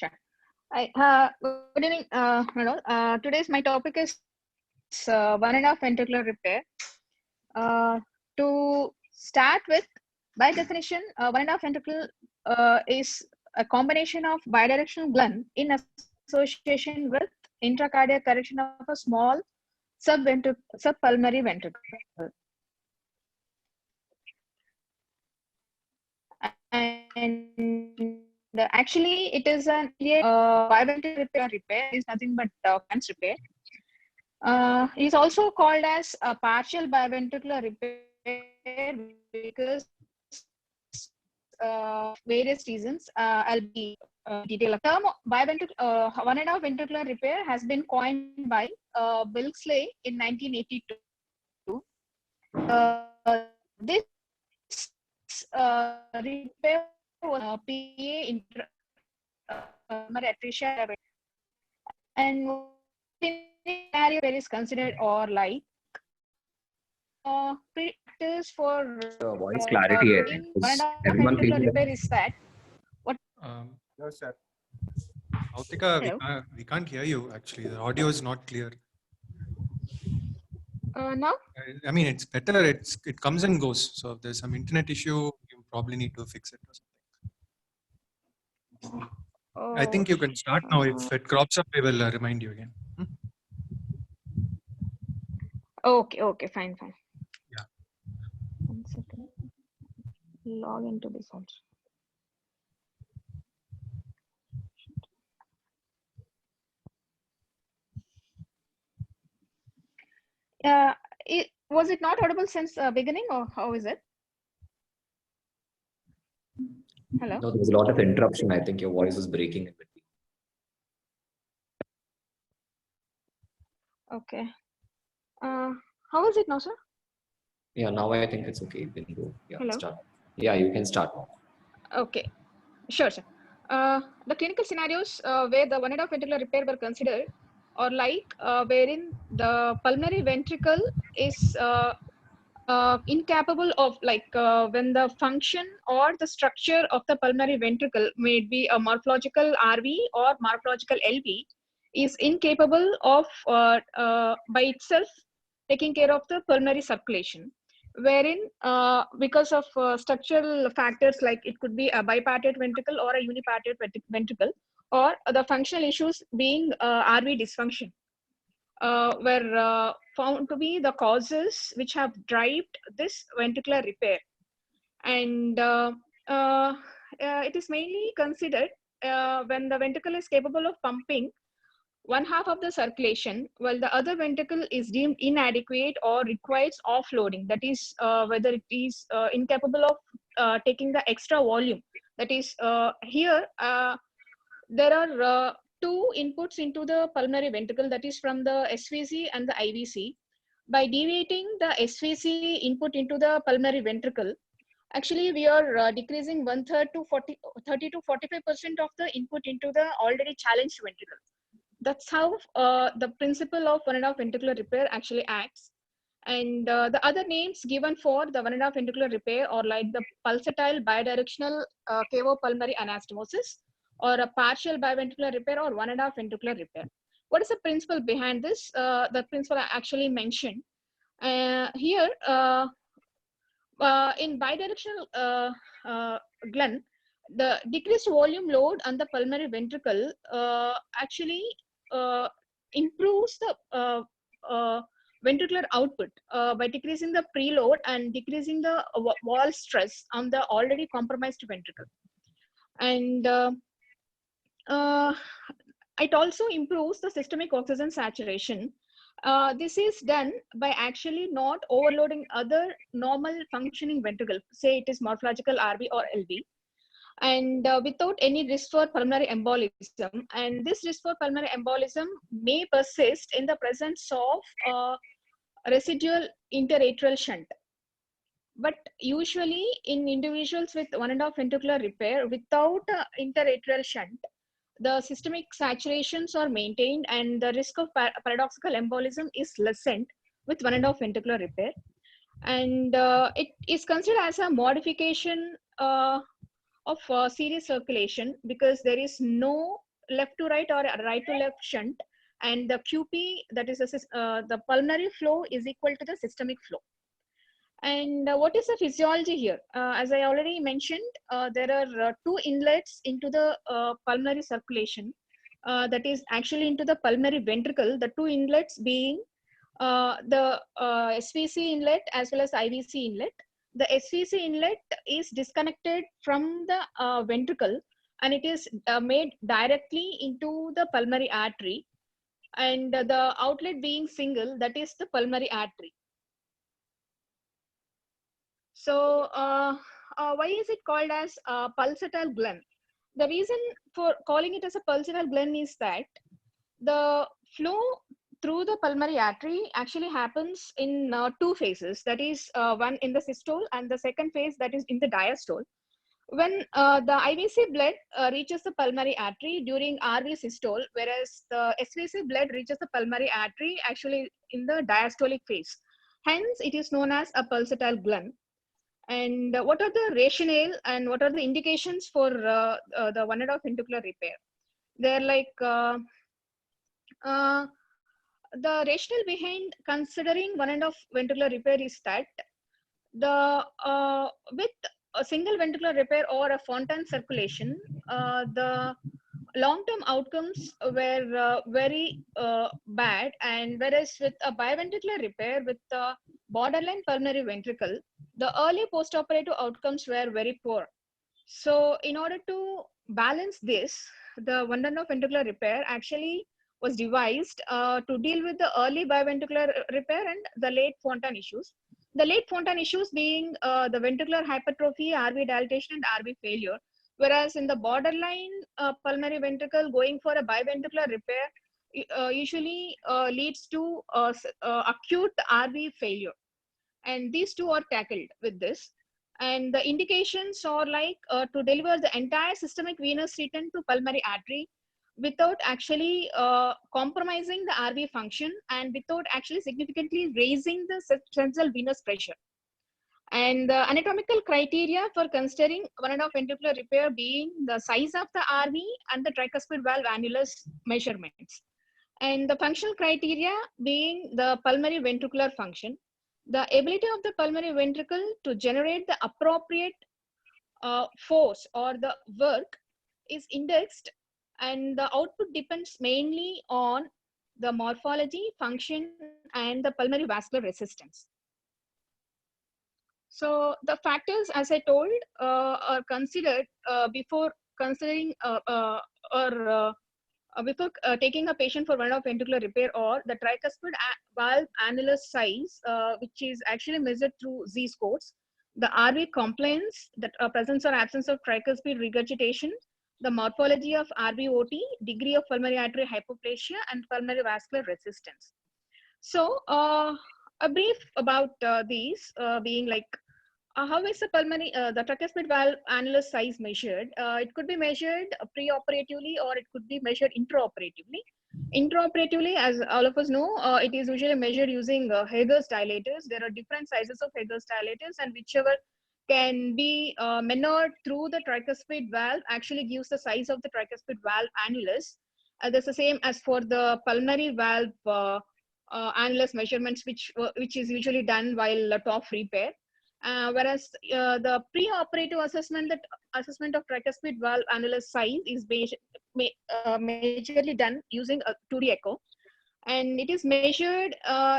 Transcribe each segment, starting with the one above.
Sure. Good evening, today's my topic is one and a half ventricular repair. To start with, by definition, one and a half ventricle is a combination of bidirectional glen in association with intracardiac correction of a small subpulmonary ventricle. And actually, it is an biventricular repair. It is nothing but Kant's repair. It is also called as a partial biventricular repair because various reasons. I'll be detail. The term one and a half ventricular repair has been coined by Bilksley in 1982. This repair was atresia, and scenario where is considered or like practice for voice clarity. Everyone repair is that what? No, sir. Autika, we can't hear you actually. The audio is not clear. Now? I mean, it's better. It comes and goes. So if there's some internet issue, you probably need to fix it or something. I think you can start now. If it crops up, we will remind you again. Okay, fine. Yeah. 1 second. Log into this also. Was it not audible since beginning, or how is it? Hello? No, there was a lot of interruption. I think your voice is breaking in between. Okay. How is it now, sir? Yeah, now I think it's okay. You can go. Yeah, Hello? start. Yeah, you can start now. Okay, sure, sir. The clinical scenarios where the one and a half ventricular repair were considered or like wherein the pulmonary ventricle is incapable of when the function or the structure of the pulmonary ventricle may be a morphological RV or morphological LV is incapable of by itself taking care of the pulmonary circulation, wherein because of structural factors like it could be a bipartite ventricle or a unipartite ventricle, or the functional issues being RV dysfunction were found to be the causes which have driven this ventricular repair. And it is mainly considered when the ventricle is capable of pumping one half of the circulation, while the other ventricle is deemed inadequate or requires offloading. That is, whether it is incapable of taking the extra volume. That is, here there are two inputs into the pulmonary ventricle, that is from the SVC and the IVC. By deviating the SVC input into the pulmonary ventricle, actually we are decreasing 1/3 to 30 to 45% of the input into the already challenged ventricle. That's how the principle of one and a half ventricular repair actually acts. And the other names given for the one and a half ventricular repair are like the pulsatile bidirectional cavopulmonary anastomosis, or a partial biventricular repair, or one and a half ventricular repair. What is the principle behind this? The principle I actually mentioned here in bidirectional glen, the decreased volume load on the pulmonary ventricle actually improves the ventricular output by decreasing the preload and decreasing the wall stress on the already compromised ventricle. And it also improves the systemic oxygen saturation. This is done by actually not overloading other normal functioning ventricle, say it is morphological RV or LV, and without any risk for pulmonary embolism. And this risk for pulmonary embolism may persist in the presence of residual interatrial shunt. But usually in individuals with one and a half ventricular repair without interatrial shunt, the systemic saturations are maintained and the risk of paradoxical embolism is lessened with one and a half ventricular repair. And it is considered as a modification of serious circulation because there is no left to right or right to left shunt, and the QP, that is the pulmonary flow, is equal to the systemic flow. And what is the physiology here? As I already mentioned, there are two inlets into the pulmonary circulation, that is actually into the pulmonary ventricle, the two inlets being the SVC inlet as well as IVC inlet. The SVC inlet is disconnected from the ventricle, and it is made directly into the pulmonary artery, and the outlet being single, that is the pulmonary artery. So why is it called as pulsatile glen? The reason for calling it as a pulsatile glen is that the flow through the pulmonary artery actually happens in two phases. That is one in the systole, and the second phase, that is in the diastole. When the IVC blood reaches the pulmonary artery during RV systole, whereas the SVC blood reaches the pulmonary artery actually in the diastolic phase. Hence, it is known as a pulsatile glen. And what are the rationale and what are the indications for the one and off ventricular repair? They're like the rationale behind considering one and off ventricular repair is that the with a single ventricular repair or a Fontan circulation, the long-term outcomes were very bad, and whereas with a biventricular repair with the borderline pulmonary ventricle, the early post-operative outcomes were very poor. So in order to balance this, the one and off ventricular repair actually was devised to deal with the early biventricular repair and the late Fontan issues. The late Fontan issues being the ventricular hypertrophy, RV dilatation, and RV failure. Whereas in the borderline pulmonary ventricle, going for a biventricular repair usually leads to acute RV failure. And these two are tackled with this. And the indications are like to deliver the entire systemic venous return to pulmonary artery without actually compromising the RV function and without actually significantly raising the central venous pressure. And the anatomical criteria for considering one and off ventricular repair being the size of the RV and the tricuspid valve annulus measurements. And the functional criteria being the pulmonary ventricular function, the ability of the pulmonary ventricle to generate the appropriate force or the work is indexed, and the output depends mainly on the morphology, function, and the pulmonary vascular resistance. So the factors, as I told, are considered before considering before taking a patient for one off ventricular repair, or the tricuspid valve annulus size, which is actually measured through Z-scores, the RV compliance, the presence or absence of tricuspid regurgitation, the morphology of RVOT, degree of pulmonary artery hypoplasia, and pulmonary vascular resistance. So a brief about these being like, how is the pulmonary, the tricuspid valve annulus size measured? It could be measured pre-operatively or it could be measured intraoperatively. Intraoperatively, as all of us know, it is usually measured using Hager's dilators. There are different sizes of Hager's dilators, and whichever can be measured through the tricuspid valve actually gives the size of the tricuspid valve annulus. That's the same as for the pulmonary valve annulus measurements, which is usually done while TOF repair. Whereas the pre-operative assessment of tricuspid valve annulus size is majorly done using a 2D echo, and it is measured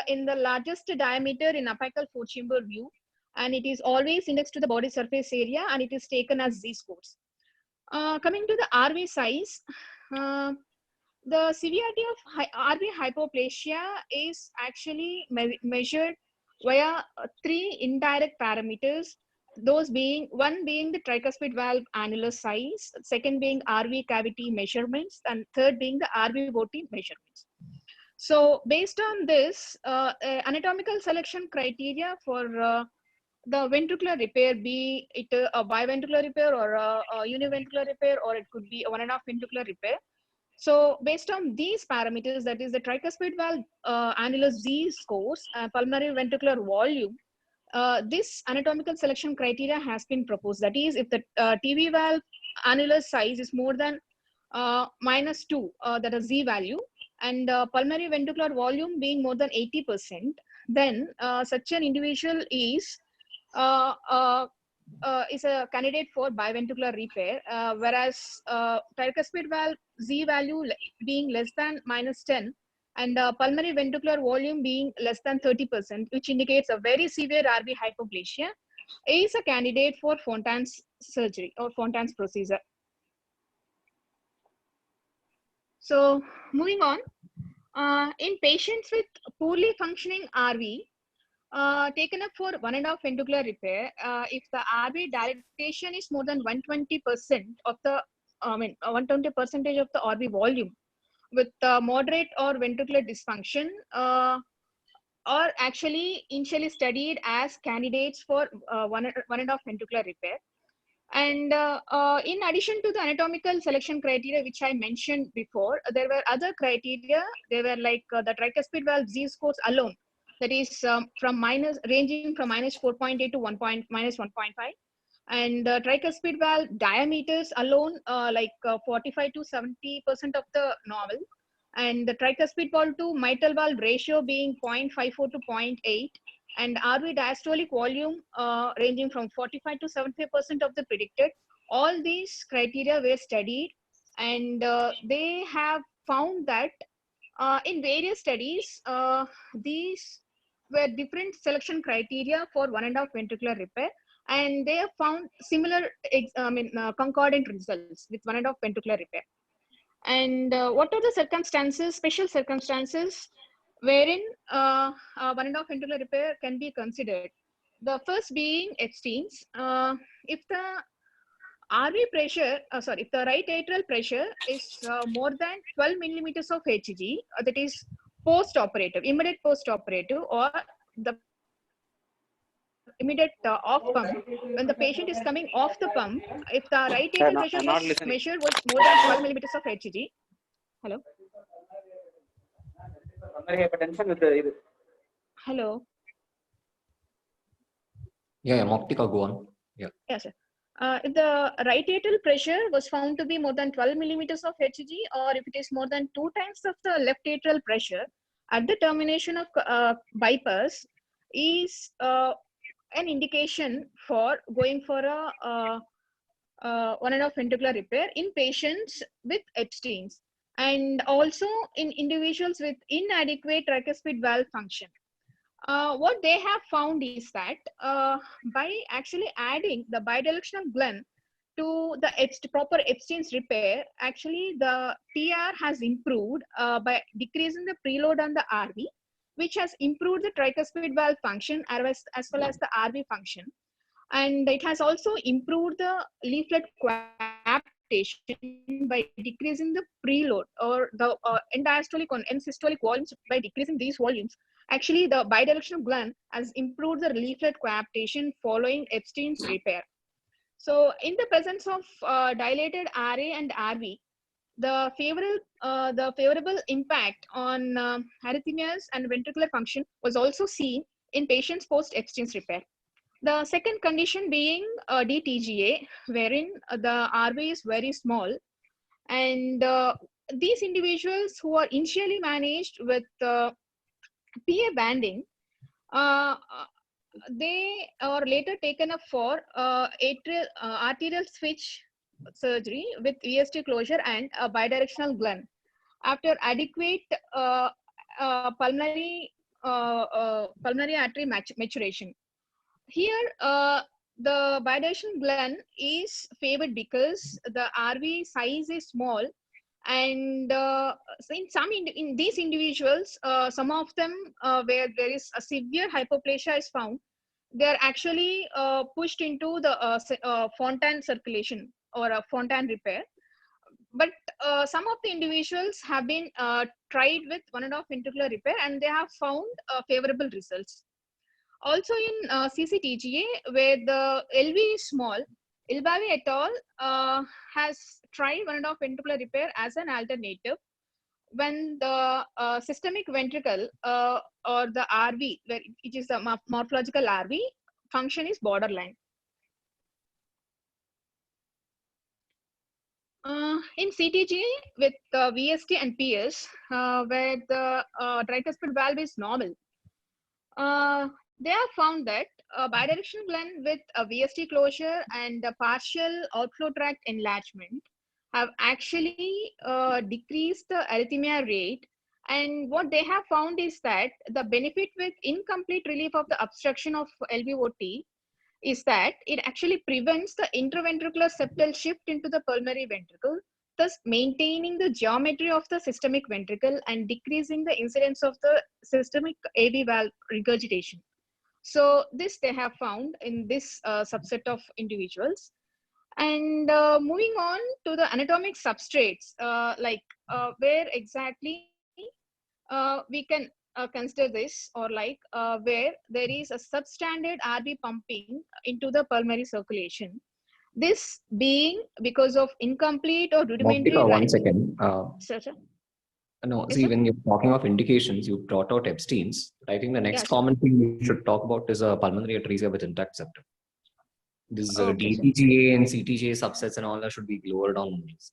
in the largest diameter in apical four-chamber view, and it is always indexed to the body surface area, and it is taken as Z-scores. Coming to the RV size, the severity of RV hypoplasia is actually measured via three indirect parameters, those being, one being the tricuspid valve annulus size, second being RV cavity measurements, and third being the RVOT measurements. So based on this, anatomical selection criteria for the ventricular repair, be it a biventricular repair or a univentricular repair, or it could be a 1.5 ventricular repair. So based on these parameters, that is the tricuspid valve annulus Z scores, pulmonary ventricular volume, this anatomical selection criteria has been proposed. That is, if the TV valve annulus size is more than minus 2, that is Z value, and pulmonary ventricular volume being more than 80%, then such an individual is a candidate for biventricular repair, whereas tricuspid valve Z value being less than minus 10 and pulmonary ventricular volume being less than 30%, which indicates a very severe RV hypoplasia, is a candidate for Fontan's surgery or Fontan's procedure. So moving on, in patients with poorly functioning RV, taken up for 1.5 ventricular repair, if the RV dilatation is more than 120% of the, 120% of the RV volume, with moderate or ventricular dysfunction, are actually initially studied as candidates for 1.5 ventricular repair. And in addition to the anatomical selection criteria, which I mentioned before, there were other criteria. They were like the tricuspid valve Z scores alone, that is ranging from minus 4.8 to minus 1.5. And tricuspid valve diameters alone, 45 to 70% of the normal. And the tricuspid valve to mitral valve ratio being 0.54 to 0.8. And RV diastolic volume ranging from 45 to 75% of the predicted. All these criteria were studied, and they have found that in various studies, these were different selection criteria for 1.5 ventricular repair, and they have found similar, concordant results with 1.5 ventricular repair. And what are the circumstances, special circumstances, wherein 1.5 ventricular repair can be considered? The first being Epstein's. If the RV pressure, if the right atrial pressure is more than 12 millimeters of Hg, that is post-operative, immediate post-operative, or the immediate off pump, when the patient is coming off the pump, if the right atrial pressure was measured was more than 12 millimeters of Hg. Hello? Hello? Yeah, Moktika, go on. Yeah. Yes, sir. If the right atrial pressure was found to be more than 12 millimeters of Hg, or if it is more than 2 times of the left atrial pressure at the termination of bypass, is an indication for going for a 1.5 ventricular repair in patients with Epstein's, and also in individuals with inadequate tricuspid valve function. What they have found is that by actually adding the bidirectional Glenn to the proper Epstein's repair, actually the TR has improved by decreasing the preload on the RV, which has improved the tricuspid valve function as well as the RV function. And it has also improved the leaflet coaptation by decreasing the preload or the end diastolic and end systolic volumes. By decreasing these volumes, actually the bidirectional Glenn has improved the leaflet coaptation following Epstein's repair. So in the presence of dilated RA and RV, the favorable impact on arrhythmias and ventricular function was also seen in patients post Epstein's repair. The second condition being DTGA, wherein the RV is very small, and these individuals who are initially managed with PA banding, they are later taken up for arterial switch surgery with VST closure and a bidirectional Glenn after adequate pulmonary artery maturation. Here, the bidirectional Glenn is favored because the RV size is small, and in these individuals, some of them where there is a severe hypoplasia is found, they are actually pushed into the Fontan circulation or a Fontan repair. But some of the individuals have been tried with 1.5 ventricular repair, and they have found favorable results. Also in CCTGA, where the LV is small, Ilbavi et al. Has tried 1.5 ventricular repair as an alternative when the systemic ventricle or the RV, where it is the morphological RV, function is borderline. In CTG with VST and PS, where the tricuspid valve is normal, they have found that a bidirectional blend with a VST closure and a partial outflow tract enlargement have actually decreased the arrhythmia rate. And what they have found is that the benefit with incomplete relief of the obstruction of LVOT is that it actually prevents the intraventricular septal shift into the pulmonary ventricle, thus maintaining the geometry of the systemic ventricle and decreasing the incidence of the systemic AV valve regurgitation. So this they have found in this subset of individuals. And moving on to the anatomic substrates, where exactly we can consider this, or where there is a substandard RB pumping into the pulmonary circulation. This being because of incomplete or rudimentary. Moktika, one second. Sir. No, Yes, see, sir? when you're talking of indications, you brought out Epstein's. I think the next Yeah, sir. common thing we should talk about is a pulmonary atresia with intact septum. This Okay, sir. DTGA and CTGA subsets and all that should be lower down on this.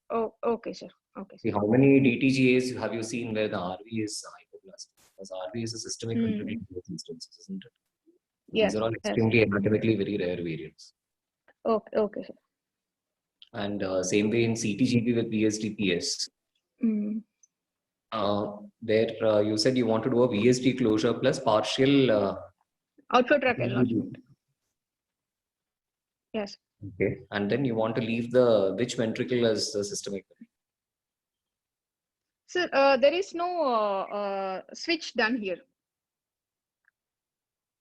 Oh, okay, sir. Okay. See, how many DTGAs have you seen where the RV is hypoplastic? Because RV is a systemic ventricle in both instances, isn't it? Yes, These are all yes. extremely anatomically very rare variants. Okay, okay, sir. And same way in CTGB with VSDPS. There you said you want to do a VSD closure plus partial outflow tract enlargement. Yes. Okay, and then you want to leave the which ventricle as the systemic? Sir, there is no switch done here.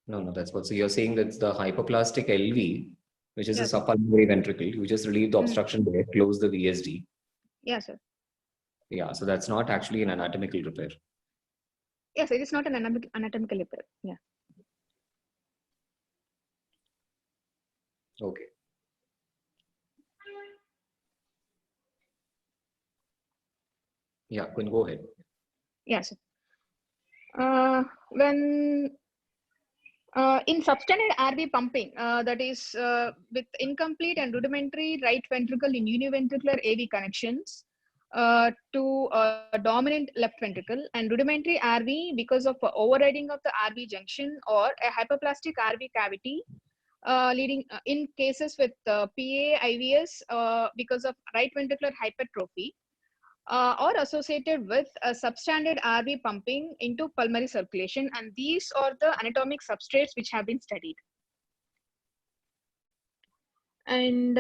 No, that's what. So you're saying that's the hypoplastic LV, which is Yes, a subpulmonary ventricle. You just relieve the obstruction there, close the VSD. Yes, sir. Yeah, so that's not actually an anatomical repair. Yes, it is not an anatomical repair. Yeah. Okay. Yeah, can go ahead. Yes. When in substandard RV pumping, that is with incomplete and rudimentary right ventricle in univentricular AV connections to dominant left ventricle, and rudimentary RV because of overriding of the RV junction or a hypoplastic RV cavity leading in cases with PA, IVS because of right ventricular hypertrophy. Or associated with a substandard RV pumping into pulmonary circulation, and these are the anatomic substrates which have been studied. And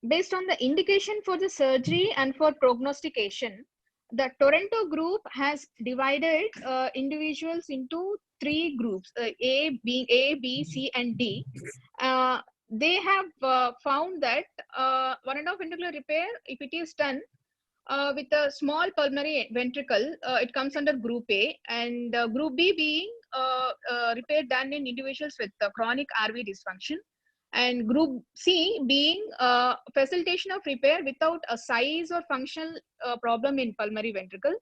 based on the indication for the surgery and for prognostication, the Toronto group has divided individuals into 3 groups, A, B, C, and D. They have found that 1.5 ventricular repair, if it is done with a small pulmonary ventricle, it comes under group A, and group B being repair done in individuals with chronic RV dysfunction, and group C being facilitation of repair without a size or functional problem in pulmonary ventricle,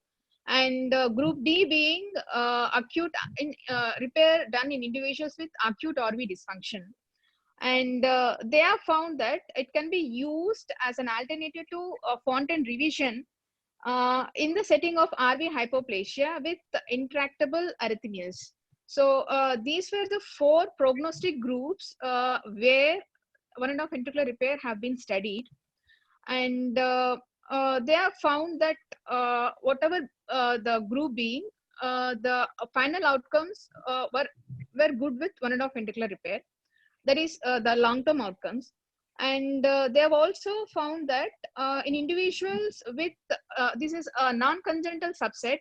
and group D being acute repair done in individuals with acute RV dysfunction. And they have found that it can be used as an alternative to Fontan revision in the setting of RV hypoplasia with intractable arrhythmias. So these were the 4 prognostic groups where 1.5 ventricular repair have been studied, and they have found that whatever the group being, the final outcomes were good with 1.5 ventricular repair. That is the long-term outcomes. And they have also found that in individuals with, this is a non-congenital subset,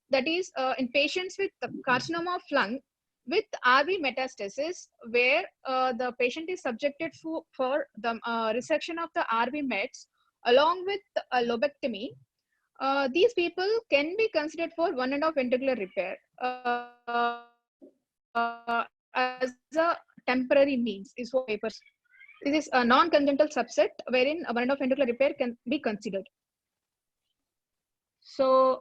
that is in patients with the carcinoma of lung with RV metastasis, where the patient is subjected for the resection of the RV mets along with a lobectomy. These people can be considered for 1.5 ventricular repair as a temporary means, is what papers. This is a non-congenital subset wherein a 1.5 ventricular repair can be considered. So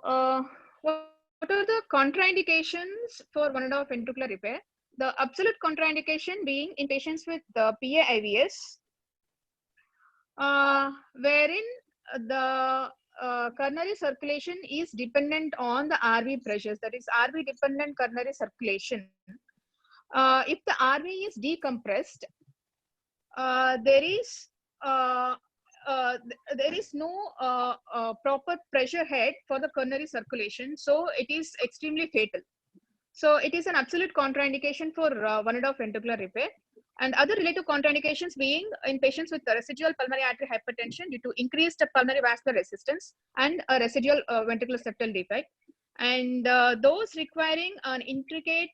what are the contraindications for 1.5 ventricular repair? The absolute contraindication being in patients with PAIVS, wherein the coronary circulation is dependent on the RV pressures, that is RV dependent coronary circulation. If the RV is decompressed, there is no proper pressure head for the coronary circulation, so it is extremely fatal. So it is an absolute contraindication for one-and-off ventricular repair. And other related contraindications being in patients with residual pulmonary artery hypertension due to increased pulmonary vascular resistance and a residual ventricular septal defect, and those requiring an intricate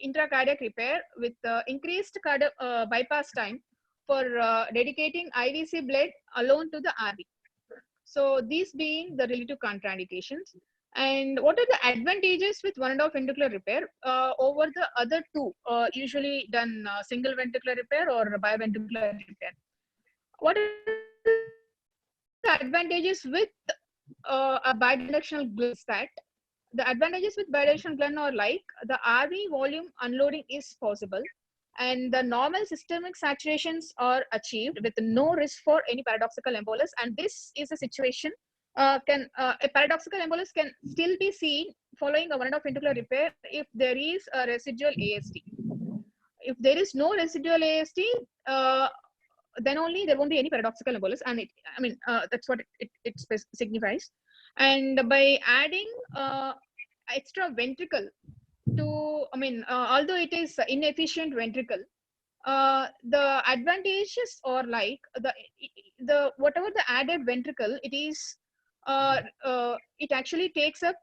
intracardiac repair with increased cardiac bypass time for dedicating IVC blood alone to the RV. So these being the relative contraindications. And what are the advantages with one-and-off ventricular repair over the other two, usually done single ventricular repair or biventricular repair? What are the advantages with a bidirectional glen? That the advantages with bidirectional glen are like the RV volume unloading is possible, and the normal systemic saturations are achieved with no risk for any paradoxical embolus. And this is a situation a paradoxical embolus can still be seen following a one-and-off ventricular repair if there is a residual AST. If there is no residual AST, then only there won't be any paradoxical embolus, and that's what it signifies. And by adding extra ventricle to, although it is inefficient ventricle, the advantages are like the whatever the added ventricle it is, it actually takes up,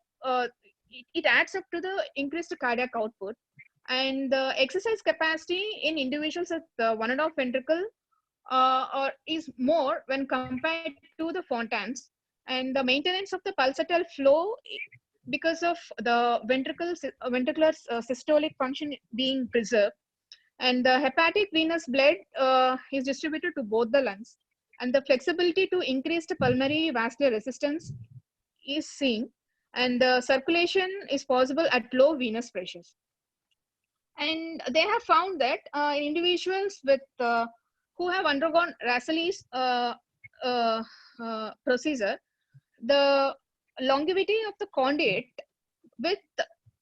it adds up to the increased cardiac output, and the exercise capacity in individuals with one-and-off ventricle is more when compared to the Fontans, and the maintenance of the pulsatile flow because of the ventricular systolic function being preserved, and the hepatic venous blood is distributed to both the lungs, and the flexibility to increased pulmonary vascular resistance is seen, and the circulation is possible at low venous pressures. And they have found that in individuals with who have undergone Rasseli's procedure, the longevity of the conduit with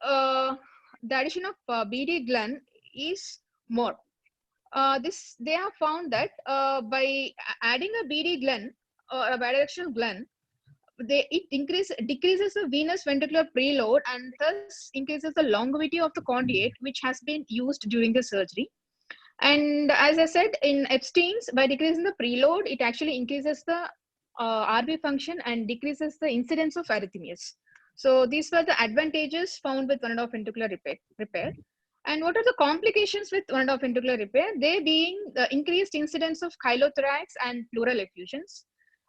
the addition of BD glen is more. They have found that by adding a BD glen or a bidirectional glen, it decreases the venous ventricular preload and thus increases the longevity of the conduit which has been used during the surgery. And as I said, in Epstein's, by decreasing the preload, it actually increases the RV function and decreases the incidence of arrhythmias. So these were the advantages found with one-and-off ventricular repair. And what are the complications with one-and-off ventricular repair? They being the increased incidence of chylothorax and pleural effusions.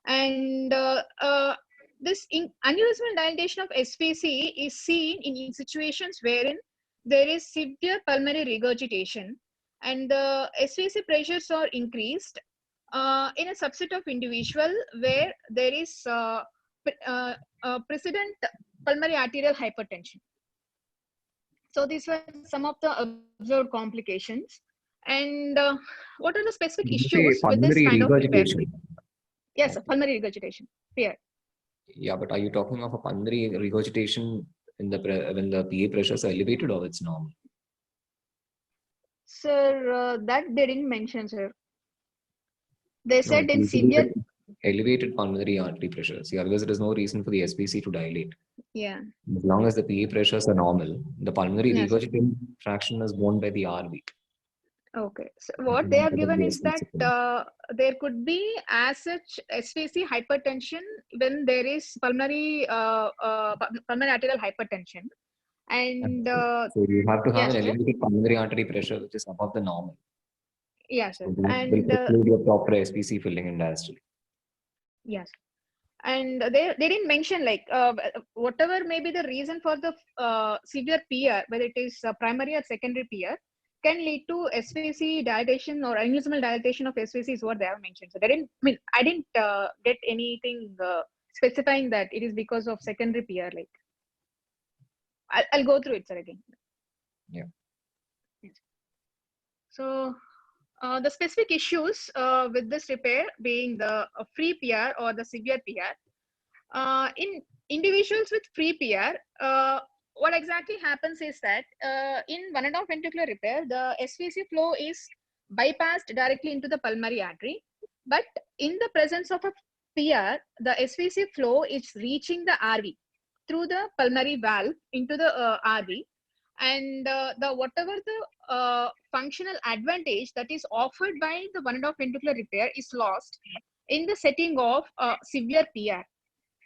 And this aneurysmal dilatation of SVC is seen in situations wherein there is severe pulmonary regurgitation and the SVC pressures are increased in a subset of individual where there is precedent pulmonary arterial hypertension. So these were some of the observed complications. And what are the specific issues with this kind of repair? Yes, pulmonary regurgitation. Here. Yeah, but are you talking of a pulmonary regurgitation in the when the PA pressures are elevated or it's normal? Sir, that they didn't mention, sir. They said in severe elevated pulmonary artery pressures. Yeah, because there is no reason for the SVC to dilate. Yeah. As long as the PA pressures are normal, the pulmonary regurgitation fraction is borne by the RV. Okay. So what they have given is that there could be as such SVC hypertension when there is pulmonary arterial hypertension. And so you have to have an elevated pulmonary artery pressure which is above the normal. Yes, sir. So that will preclude your proper SVC filling in diastole. Yes. And they didn't mention like whatever may be the reason for the severe PR, whether it is primary or secondary PR, can lead to SVC dilatation or aneurysmal dilatation of SVC is what they have mentioned. So they didn't, I didn't get anything specifying that it is because of secondary PR. Like I'll go through it, sir, again. Yeah. Yes. So the specific issues with this repair being the free PR or the severe PR. In individuals with free PR, what exactly happens is that in one and a half ventricular repair, the SVC flow is bypassed directly into the pulmonary artery. But in the presence of a PR, the SVC flow is reaching the RV through the pulmonary valve into the RV, and the whatever the functional advantage that is offered by the one and a half ventricular repair is lost in the setting of severe PR.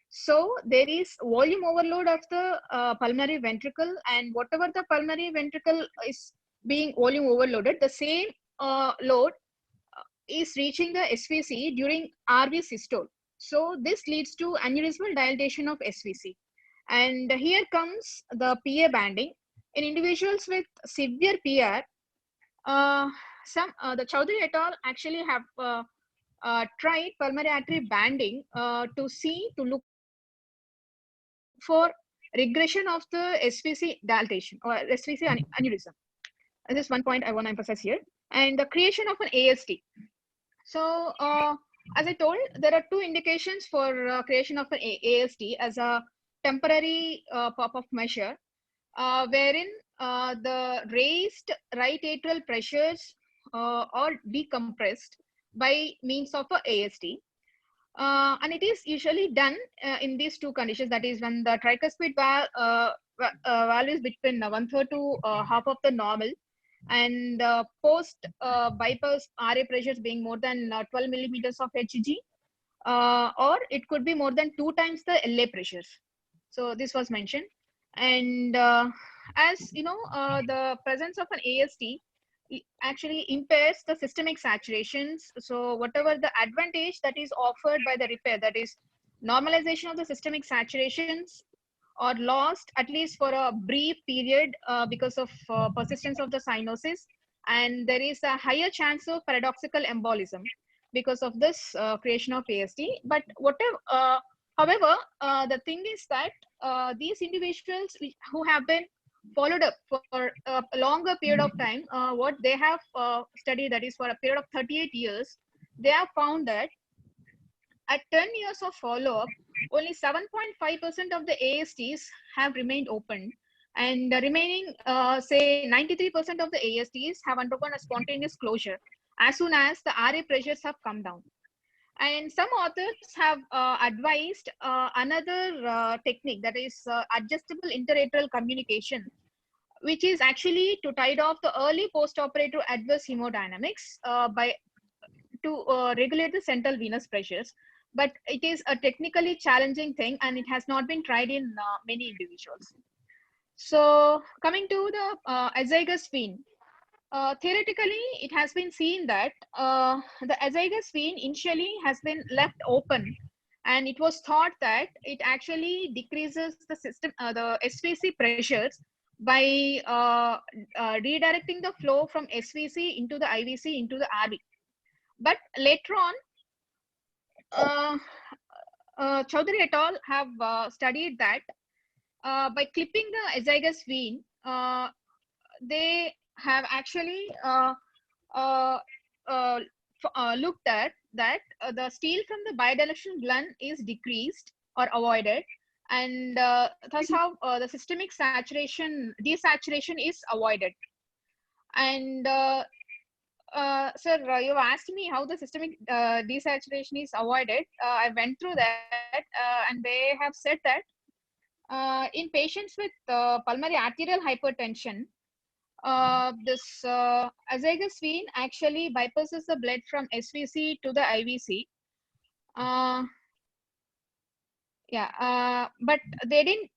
So there is volume overload of the pulmonary ventricle, and whatever the pulmonary ventricle is being volume overloaded, the same load is reaching the SVC during RV systole. So this leads to aneurysmal dilatation of SVC. And here comes the PA banding. In individuals with severe PR, the Chowdhury et al. Actually have tried pulmonary artery banding to look for regression of the SVC dilatation or SVC aneurysm. This is one point I want to emphasize here. And the creation of an AST. So as I told, there are two indications for creation of an AST as a temporary pop-off measure, wherein the raised right atrial pressures are decompressed by means of a AST. And it is usually done in these two conditions, that is when the tricuspid valve is between 1/3 to half of the normal, and post bypass RA pressures being more than 12 millimeters of Hg, or it could be more than 2 times the LA pressures. So this was mentioned. And as you know, the presence of an AST actually impairs the systemic saturations. So whatever the advantage that is offered by the repair, that is normalization of the systemic saturations, are lost at least for a brief period because of persistence of the cyanosis, and there is a higher chance of paradoxical embolism because of this creation of AST. But whatever, however, the thing is that these individuals who have been followed up for a longer period of time, what they have studied, that is for a period of 38 years, they have found that at 10 years of follow-up, only 7.5% of the ASTs have remained open, and the remaining, say 93% of the ASTs have undergone a spontaneous closure as soon as the RA pressures have come down. And some authors have advised another technique, that is adjustable interatrial communication, which is actually to tide off the early post-operative adverse hemodynamics to regulate the central venous pressures. But it is a technically challenging thing, and it has not been tried in many individuals. So coming to the azygous vein. Theoretically, it has been seen that the azygous vein initially has been left open, and it was thought that it actually decreases the the SVC pressures by redirecting the flow from SVC into the IVC into the RV. But later on, Chowdhury et al. Have studied that by clipping the azygous vein, they have actually looked at that the steal from the bidirectional gland is decreased or avoided, and thus how the systemic desaturation is avoided. And sir, you asked me how the systemic desaturation is avoided. I went through that, and they have said that in patients with pulmonary arterial hypertension, this azygous vein actually bypasses the blood from SVC to the IVC. But they didn't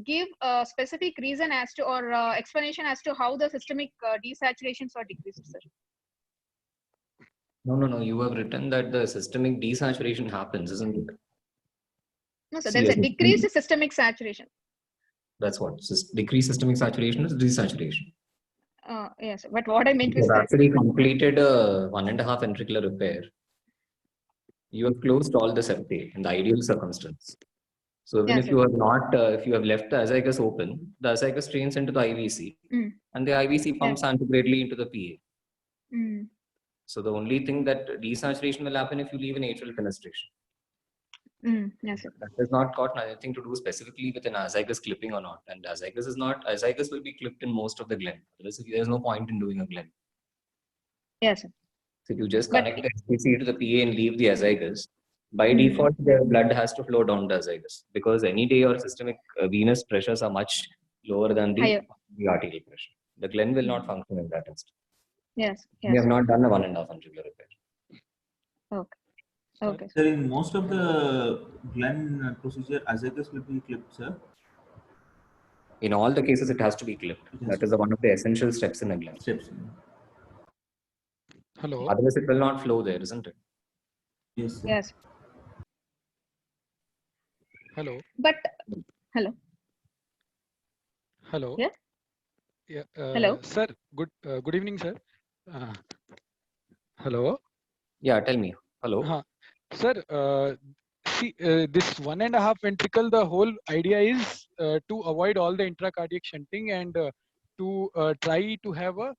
give a specific reason as to, or explanation as to how the systemic desaturations are decreased, sir. No. You have written that the systemic desaturation happens, isn't it? No, sir. There's a decreased systemic saturation. That's what decreased systemic saturation is desaturation. Yes, but what I meant You was have that actually completed a 1.5 ventricular repair. You have closed all the septae in the ideal circumstance. So even if you have not, if you have left the azygous open, the azygous drains into the IVC, and the IVC pumps antegrade into the PA. Mm. So the only thing that desaturation will happen if you leave an atrial fenestration. Yes, sir. That has not got anything to do specifically with an azygous clipping or not. And azygous will be clipped in most of the glen. Otherwise, there's no point in doing a glen. Yes, sir. So if you just But- connect the SPC to the PA and leave the azygous, by default, their blood has to flow down the azygous because any day your systemic venous pressures are much lower than Higher. the arterial pressure. The glen will not function in that instance. Yes. We Yes. have not done a 1.5 ventricular repair. Okay. Okay. Sir, in most of the glen procedure, azygous will be clipped, sir. In all the cases, it has to be clipped. That is one of the essential steps in a glen. Steps. Hello. Otherwise, it will not flow there, isn't it? Yes, sir. Yes. Hello. But hello. Hello. Yeah. Yeah. Hello. Sir. Good evening, sir. Hello. Yeah, tell me. Hello. Sir. See, this 1.5 ventricle. The whole idea is to avoid all the intracardiac shunting and to try to have a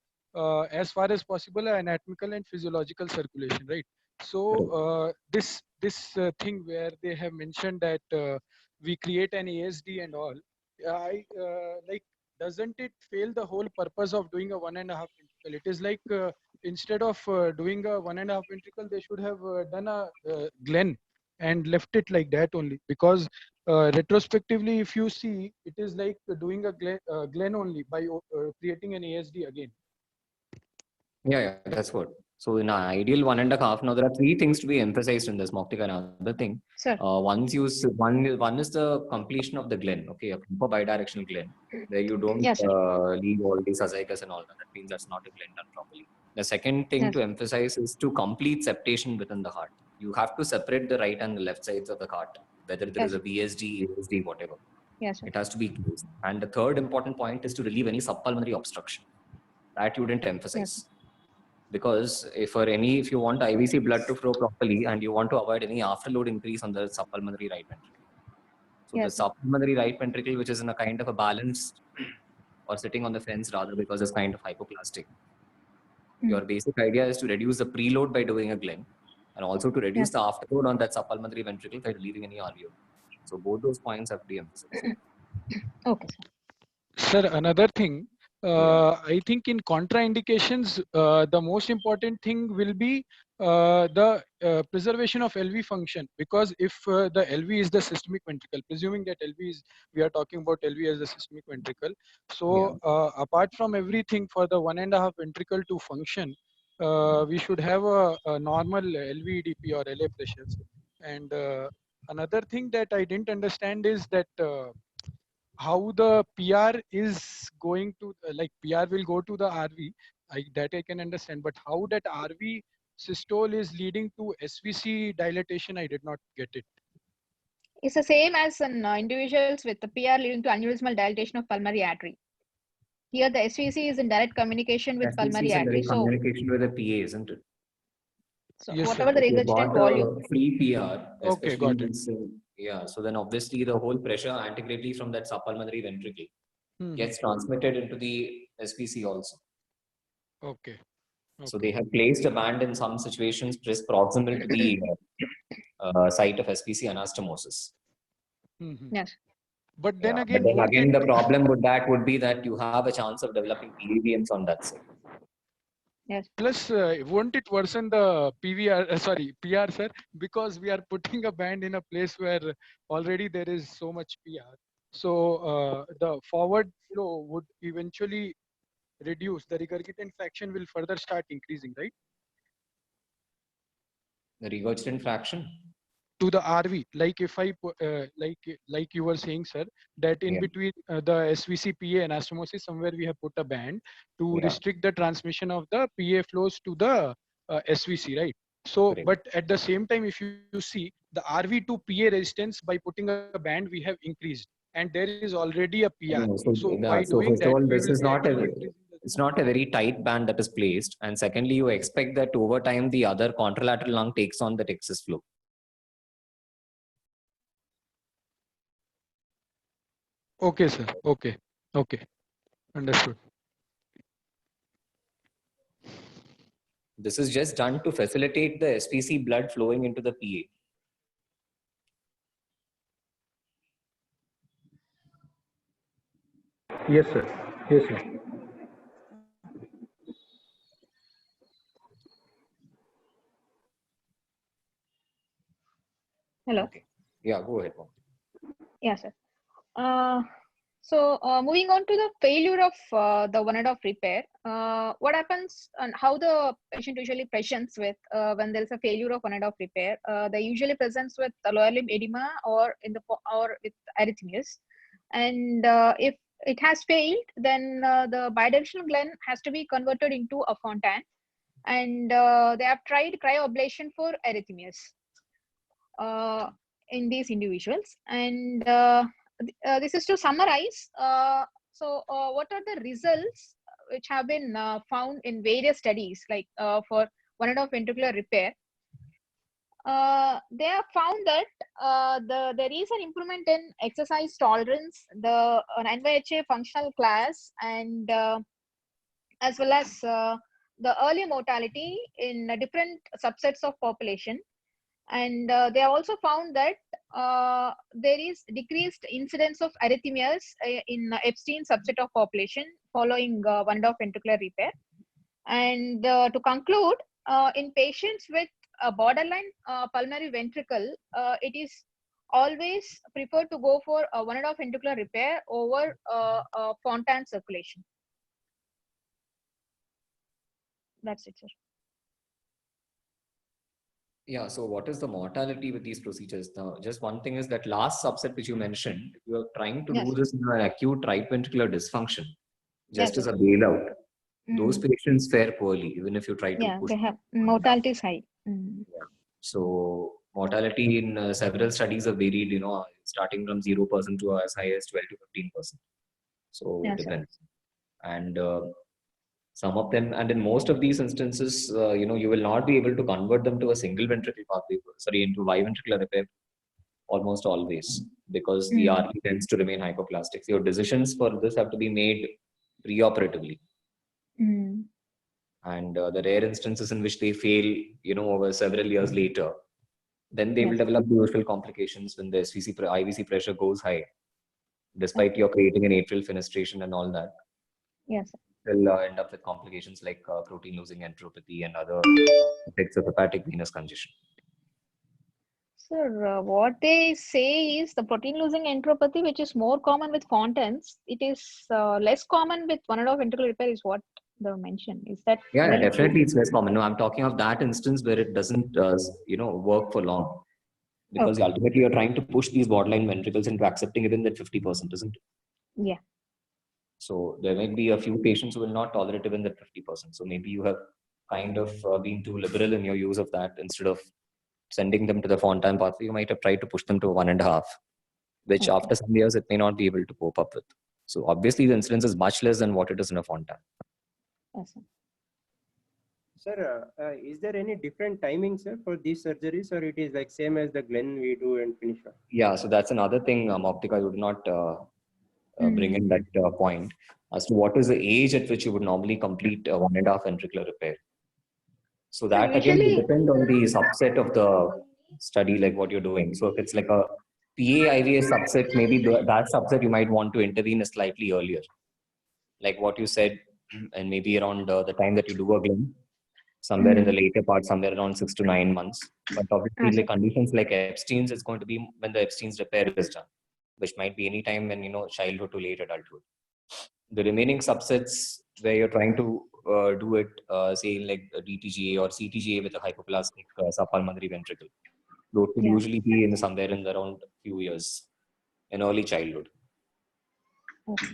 as far as possible anatomical and physiological circulation, right? So this thing where they have mentioned that we create an ASD and all, I like, doesn't it fail the whole purpose of doing a 1.5 ventricle? It is like instead of doing a 1.5 ventricle, they should have done a glen and left it like that only, because retrospectively, if you see, it is like doing a glen only by creating an ASD again. Yeah, that's what. So in an ideal 1.5, now there are three things to be emphasized in this, Moktika. Another thing, Sir. one is the completion of the glen, okay, a proper bidirectional glen, where you don't Yes, sir. leave all these azygous and all that. That means that's not a glen done properly. The second thing Yes. to emphasize is to complete septation within the heart. You have to separate the right and the left sides of the heart, whether there is a VSD, ASD, whatever. Yes, sir. It has to be closed. And the third important point is to relieve any subpulmonary obstruction. That you didn't emphasize. Because if you want IVC blood to flow properly and you want to avoid any afterload increase on the subpulmonary right ventricle. So Yes. the subpulmonary right ventricle, which is in a kind of a balance or sitting on the fence rather because it's kind of hypoplastic. Your basic idea is to reduce the preload by doing a glen and also to reduce the afterload on that subpulmonary ventricle by relieving any RVO. So both those points have to be emphasized. Okay. Sir, another thing, I think in contraindications, the most important thing will be the preservation of LV function, because if the LV is the systemic ventricle, presuming that we are talking about LV as the systemic ventricle. So apart from everything, for the 1.5 ventricle to function, we should have a normal LVEDP or LA pressures. And another thing that I didn't understand is that how the PR is going to, like, PR will go to the RV, that I can understand, but how that RV systole is leading to SVC dilatation, I did not get it. It's the same as in individuals with the PR leading to aneurysmal dilatation of pulmonary artery. Here, the SVC is in direct communication with pulmonary artery. So, communication with the PA, isn't it? so Yes, whatever sir. the If you regurgitant got volume. a free PR, Okay, got it. Yeah, so then obviously the whole pressure antegrately from that subpulmonary ventricle gets transmitted into the SPC also. Okay. So they have placed a band in some situations just proximal to the site of SPC anastomosis. Yes. But then Yeah, again, but then again, the problem with that would be that you have a chance of developing PVMs on that side. Yes. Plus, won't it worsen the PR, sir? Because we are putting a band in a place where already there is so much PR. So the forward flow would eventually reduce. The regurgitant fraction will further start increasing, right? The regurgitant fraction? To the RV, like if I like you were saying, sir, that in between the SVC-PA anastomosis, somewhere we have put a band to restrict the transmission of the PA flows to the SVC, right? So, but at the same time, if you see the RV to PA resistance by putting a band, we have increased, and there is already a PR. So by doing first that, of all, we this will is be not actually increasing the. it's not a very tight band that is placed, and secondly, you expect that over time the other contralateral lung takes on the excess flow. Okay, sir. Okay. Okay. Understood. This is just done to facilitate the SPC blood flowing into the PA. Yes, sir. Yes, sir. Hello. Okay. Yeah, go ahead. Yeah, sir. Moving on to the failure of the one and off repair, what happens and how the patient usually presents with when there is a failure of one and off repair? They usually presents with the lower limb edema or or with arrhythmias, and if it has failed, then the bidirectional Glenn has to be converted into a Fontan, and they have tried cryoablation for arrhythmias in these individuals. And this is to summarize. What are the results which have been found in various studies, like for one and off ventricular repair? They have found that there is an improvement in exercise tolerance, the NYHA functional class, and as well as the early mortality in different subsets of population. And they have also found that there is decreased incidence of arrhythmias in Epstein subset of population following one and off ventricular repair. And to conclude, in patients with a borderline pulmonary ventricle, it is always preferred to go for a one and off ventricular repair over Fontan circulation. That's it, sir. Yeah, so what is the mortality with these procedures? Now, just one thing is that last subset which you mentioned, you are trying to Yes. do this in an acute right ventricular dysfunction, just Yes, as sir. a bailout. Mm. Those patients fare poorly, even if you try to Yeah, push. they have mortality is high. Mm. Yeah. So mortality in several studies have varied, starting from 0% to as high as 12 to 15%. So Yes, it sir. depends. And some of them, and in most of these instances, you will not be able to convert them to a single ventricle pathway, into biventricular repair almost always, because the Mm. RV tends to remain hypoplastic. So your decisions for this have to be made preoperatively. Mm. And the rare instances in which they fail, over several years later, then they will Yes. develop the usual complications when the IVC pressure goes high, despite Okay. you're creating an atrial fenestration and all that. Yes, sir. Will end up with complications like protein losing enteropathy and other effects of hepatic venous congestion. Sir, what they say is the protein losing enteropathy, which is more common with Fontans, it is less common with one and off ventricular repair, is what they mentioned. Is that Yeah, really definitely true? it's less common. No, I'm talking of that instance where it doesn't, work for long, because Okay. ultimately you're trying to push these borderline ventricles into accepting even that 50%, isn't it? Yeah. So there might be a few patients who will not tolerate even that 50%. So maybe you have kind of been too liberal in your use of that. Instead of sending them to the Fontan pathway, you might have tried to push them to 1.5, which Okay. after some years it may not be able to cope up with. So obviously the incidence is much less than what it is in a Fontan. Yes, sir. Sir, is there any different timing, sir, for these surgeries, or it is like same as the Glenn we do and finish off? Yeah, so that's another thing, Optica, you would not bring in that point as to what is the age at which you would normally complete a 1.5 ventricular repair. So that again will depend on the subset of the study, like what you're doing. So if it's like a PA-IVA subset, maybe that subset you might want to intervene slightly earlier, like what you said, and maybe around the time that you do a Glenn, somewhere in the later part, somewhere around 6 to 9 months. But obviously, like conditions like Epstein's, it's going to be when the Epstein's repair is done, which might be any time when, childhood to late adulthood. The remaining subsets where you're trying to do it, say like DTGA or CTGA with a hypoplastic subpulmonary ventricle, those will usually be in somewhere in around few years in early childhood. Okay.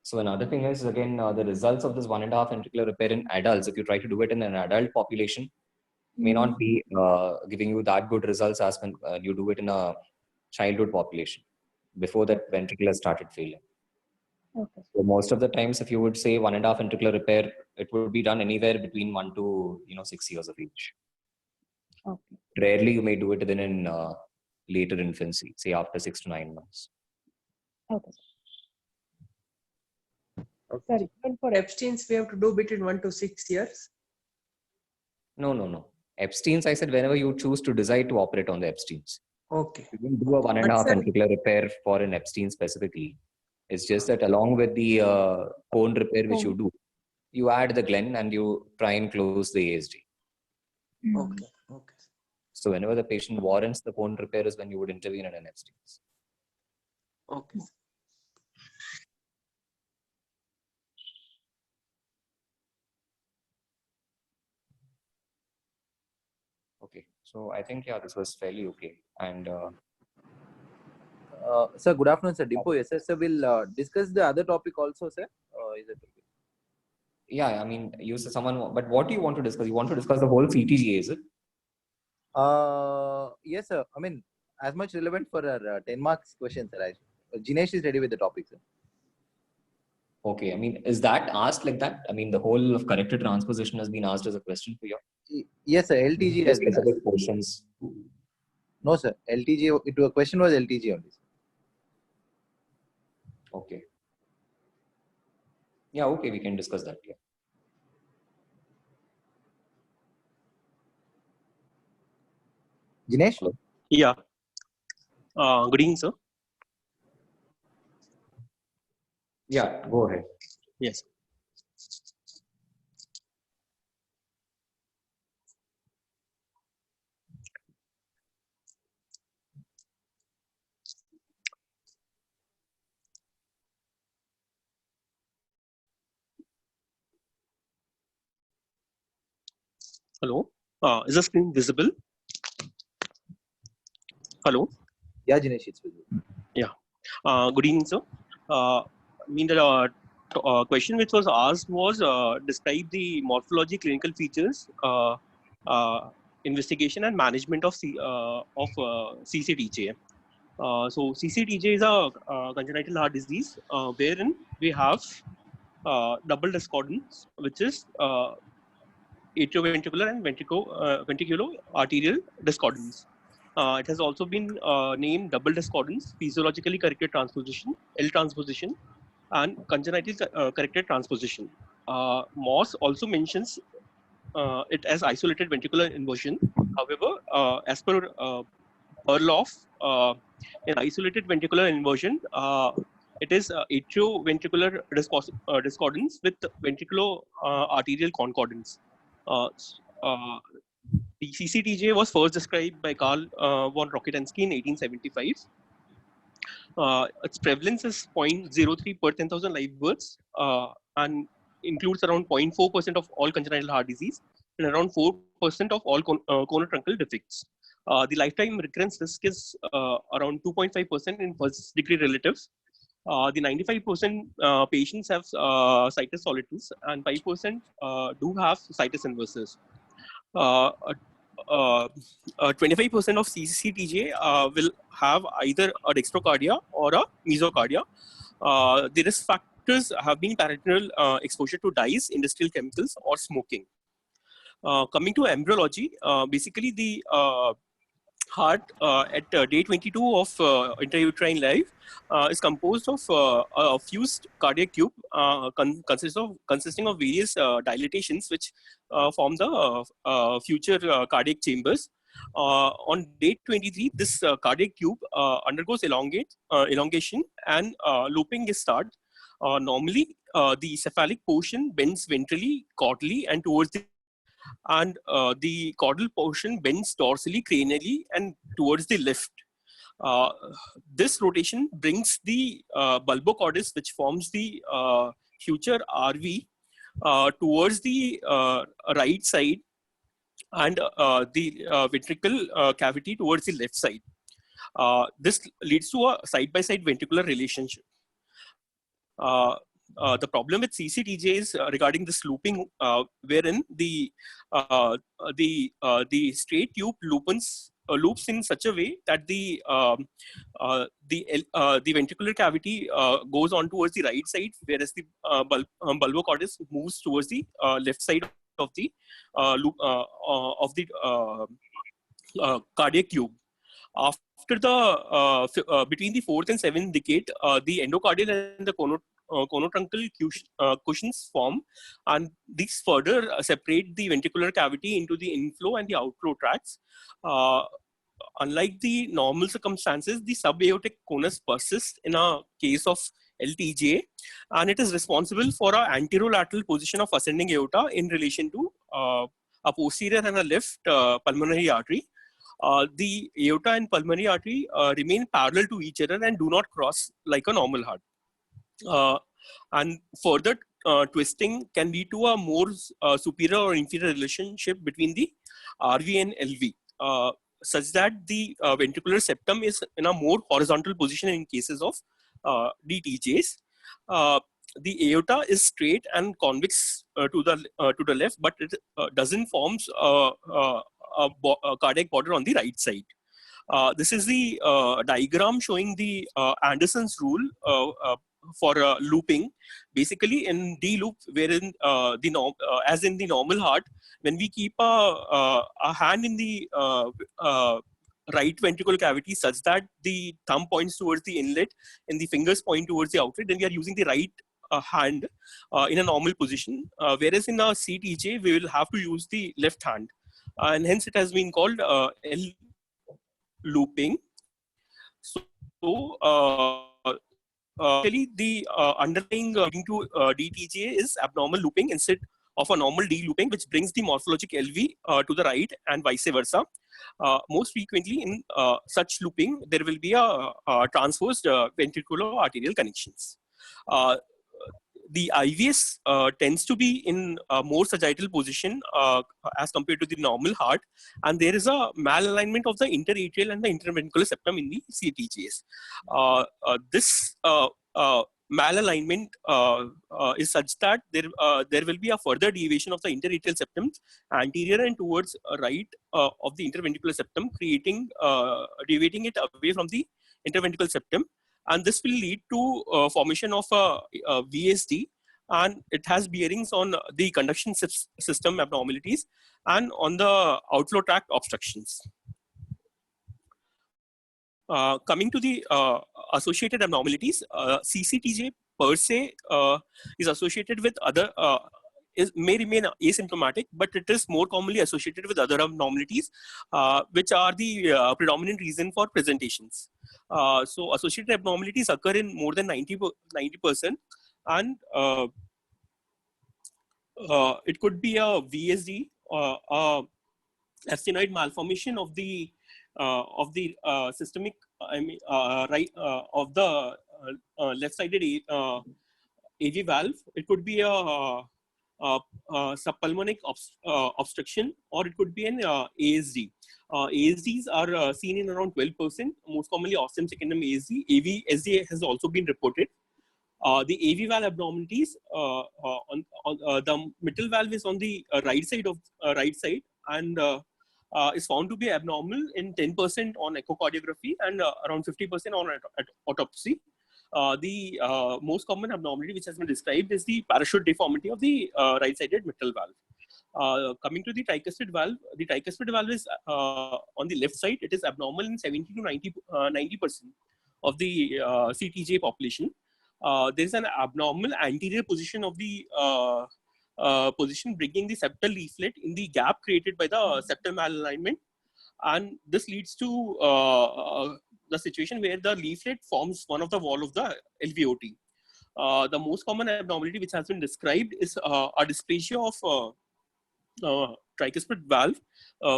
So another thing is, again, the results of this 1.5 ventricular repair in adults, if you try to do it in an adult population, may not be giving you that good results as when you do it in a childhood population before that ventricle has started failing. Okay. So most of the times, if you would say 1.5 ventricular repair, it would be done anywhere between 1 to 6 years of age. Okay. Rarely you may do it within in later infancy, say after 6 to 9 months. Okay. Sir, even for Epstein's, we have to do between 1 to 6 years. No. Epstein's, I said, whenever you choose to decide to operate on the Epstein's. Okay. You can do a 1.5 ventricular repair for an Epstein specifically. It's just that along with the cone repair which you do, you add the Glenn and you try and close the ASD. Okay. Okay. So whenever the patient warrants the cone repair is when you would intervene in an Epstein's. Okay. Okay. So I think, yeah, this was fairly okay. And Sir, good afternoon, sir. Dimpo, yes, sir. So we'll discuss the other topic also, sir. Is it okay? yeah, I mean, you said someone, but what do you want to discuss? You want to discuss the whole CTGA, is it? Yes, sir. I mean, as much relevant for our 10 marks question, sir. Jinesh is ready with the topic, sir. Okay. I mean, is that asked like that? I mean, the whole of corrected transposition has been asked as a question for you. Yes, sir. LTG has been asked. Specific portions. No, sir. LTG. The question was LTG only. Sir. Okay. Yeah. Okay. We can discuss that. Yeah. Jinesh? Hello? Yeah. Good evening, sir. Yeah. Go ahead. Yes. Hello. Is the screen visible? Hello. Yeah, Jinesh, it's visible. Yeah. Good evening, sir. The question which was asked was describe the morphology, clinical features, investigation, and management of CCTJ. So CCTJ is a congenital heart disease wherein we have double discordance, which is atrioventricular and ventriculo-arterial discordance. It has also been named double discordance, physiologically corrected transposition, L transposition, and congenital corrected transposition. Moss also mentions it as isolated ventricular inversion. However, as per Orloff, in isolated ventricular inversion, it is atrioventricular discordance with ventriculo-arterial concordance. The CCTJ was first described by Karl von Rokitansky in 1875. Its prevalence is 0.03 per 10,000 live births and includes around 0.4% of all congenital heart disease and around 4% of all conotruncal defects. The lifetime recurrence risk is around 2.5% in first degree relatives. The 95% patients have situs solitus and 5% do have situs inversus. 25% of CCTJ will have either a dextrocardia or a mesocardia. The risk factors have been parenteral exposure to dyes, industrial chemicals, or smoking. Coming to embryology, basically the heart at day 22 of intrauterine life is composed of a fused cardiac tube consisting of various dilatations which form the future cardiac chambers. On day 23, this cardiac tube undergoes elongation and looping is started. Normally, the cephalic portion bends ventrally, caudally, and towards the caudal portion bends dorsally, cranially, and towards the left. This rotation brings the bulbocordis, which forms the future RV, towards the right side, and the ventricle cavity towards the left side. This leads to a side-by-side ventricular relationship. The problem with CCTJ is regarding this looping, wherein the straight tube loops in such a way that the ventricular cavity goes on towards the right side, whereas the bulbocordis moves towards the left side of the loop of the cardiac tube. After the between the 4th and 7th decade, the endocardial and the conotruncal cushions form, and these further separate the ventricular cavity into the inflow and the outflow tracts. Unlike the normal circumstances, the subaortic conus persists in a case of LTJ, and it is responsible for an anterolateral position of ascending aorta in relation to a posterior and a left pulmonary artery. The aorta and pulmonary artery remain parallel to each other and do not cross like a normal heart. And further twisting can lead to a more superior or inferior relationship between the RV and LV, such that the ventricular septum is in a more horizontal position in cases of DTJs. The aorta is straight and convex to the left, but it doesn't form a cardiac border on the right side. This is the diagram showing the Anderson's rule for looping. Basically, in D loop, wherein as in the normal heart, when we keep a hand in the right ventricular cavity such that the thumb points towards the inlet and the fingers point towards the outlet, then we are using the right hand in a normal position. Whereas in a CTJ, we will have to use the left hand. And hence it has been called L looping. So, actually, the underlying leading to DTJ is abnormal looping instead of a normal D looping, which brings the morphologic LV to the right and vice versa. Most frequently in such looping, there will be a transverse ventricular arterial connections. The IVS tends to be in a more sagittal position as compared to the normal heart, and there is a malalignment of the interatrial and the interventricular septum in the CTJs. This malalignment is such that there will be a further deviation of the interatrial septum anterior and towards right of the interventricular septum, creating deviating it away from the interventricular septum. And this will lead to formation of a VSD, and it has bearings on the conduction system abnormalities and on the outflow tract obstructions. Coming to the associated abnormalities, CCTJ per se is associated with other, may remain asymptomatic, but it is more commonly associated with other abnormalities, which are the predominant reason for presentations. So associated abnormalities occur in more than 90%, and it could be a VSD, actinoid malformation of the systemic, right of the left-sided AV valve. It could be a subpulmonic obstruction, or it could be an ASD. ASDs are seen in around 12%, most commonly ostium secundum ASD. AVSD has also been reported. The AV valve abnormalities, on the mitral valve is on the right side of and is found to be abnormal in 10% on echocardiography and around 50% on autopsy. The most common abnormality which has been described is the parachute deformity of the right-sided mitral valve. Coming to the tricuspid valve is on the left side. It is abnormal in 70 to 90% of the CTJ population. There is an abnormal anterior position of the position bringing the septal leaflet in the gap created by the septal malalignment, and this leads to the situation where the leaflet forms one of the wall of the LVOT. The most common abnormality which has been described is a dysplasia of tricuspid valve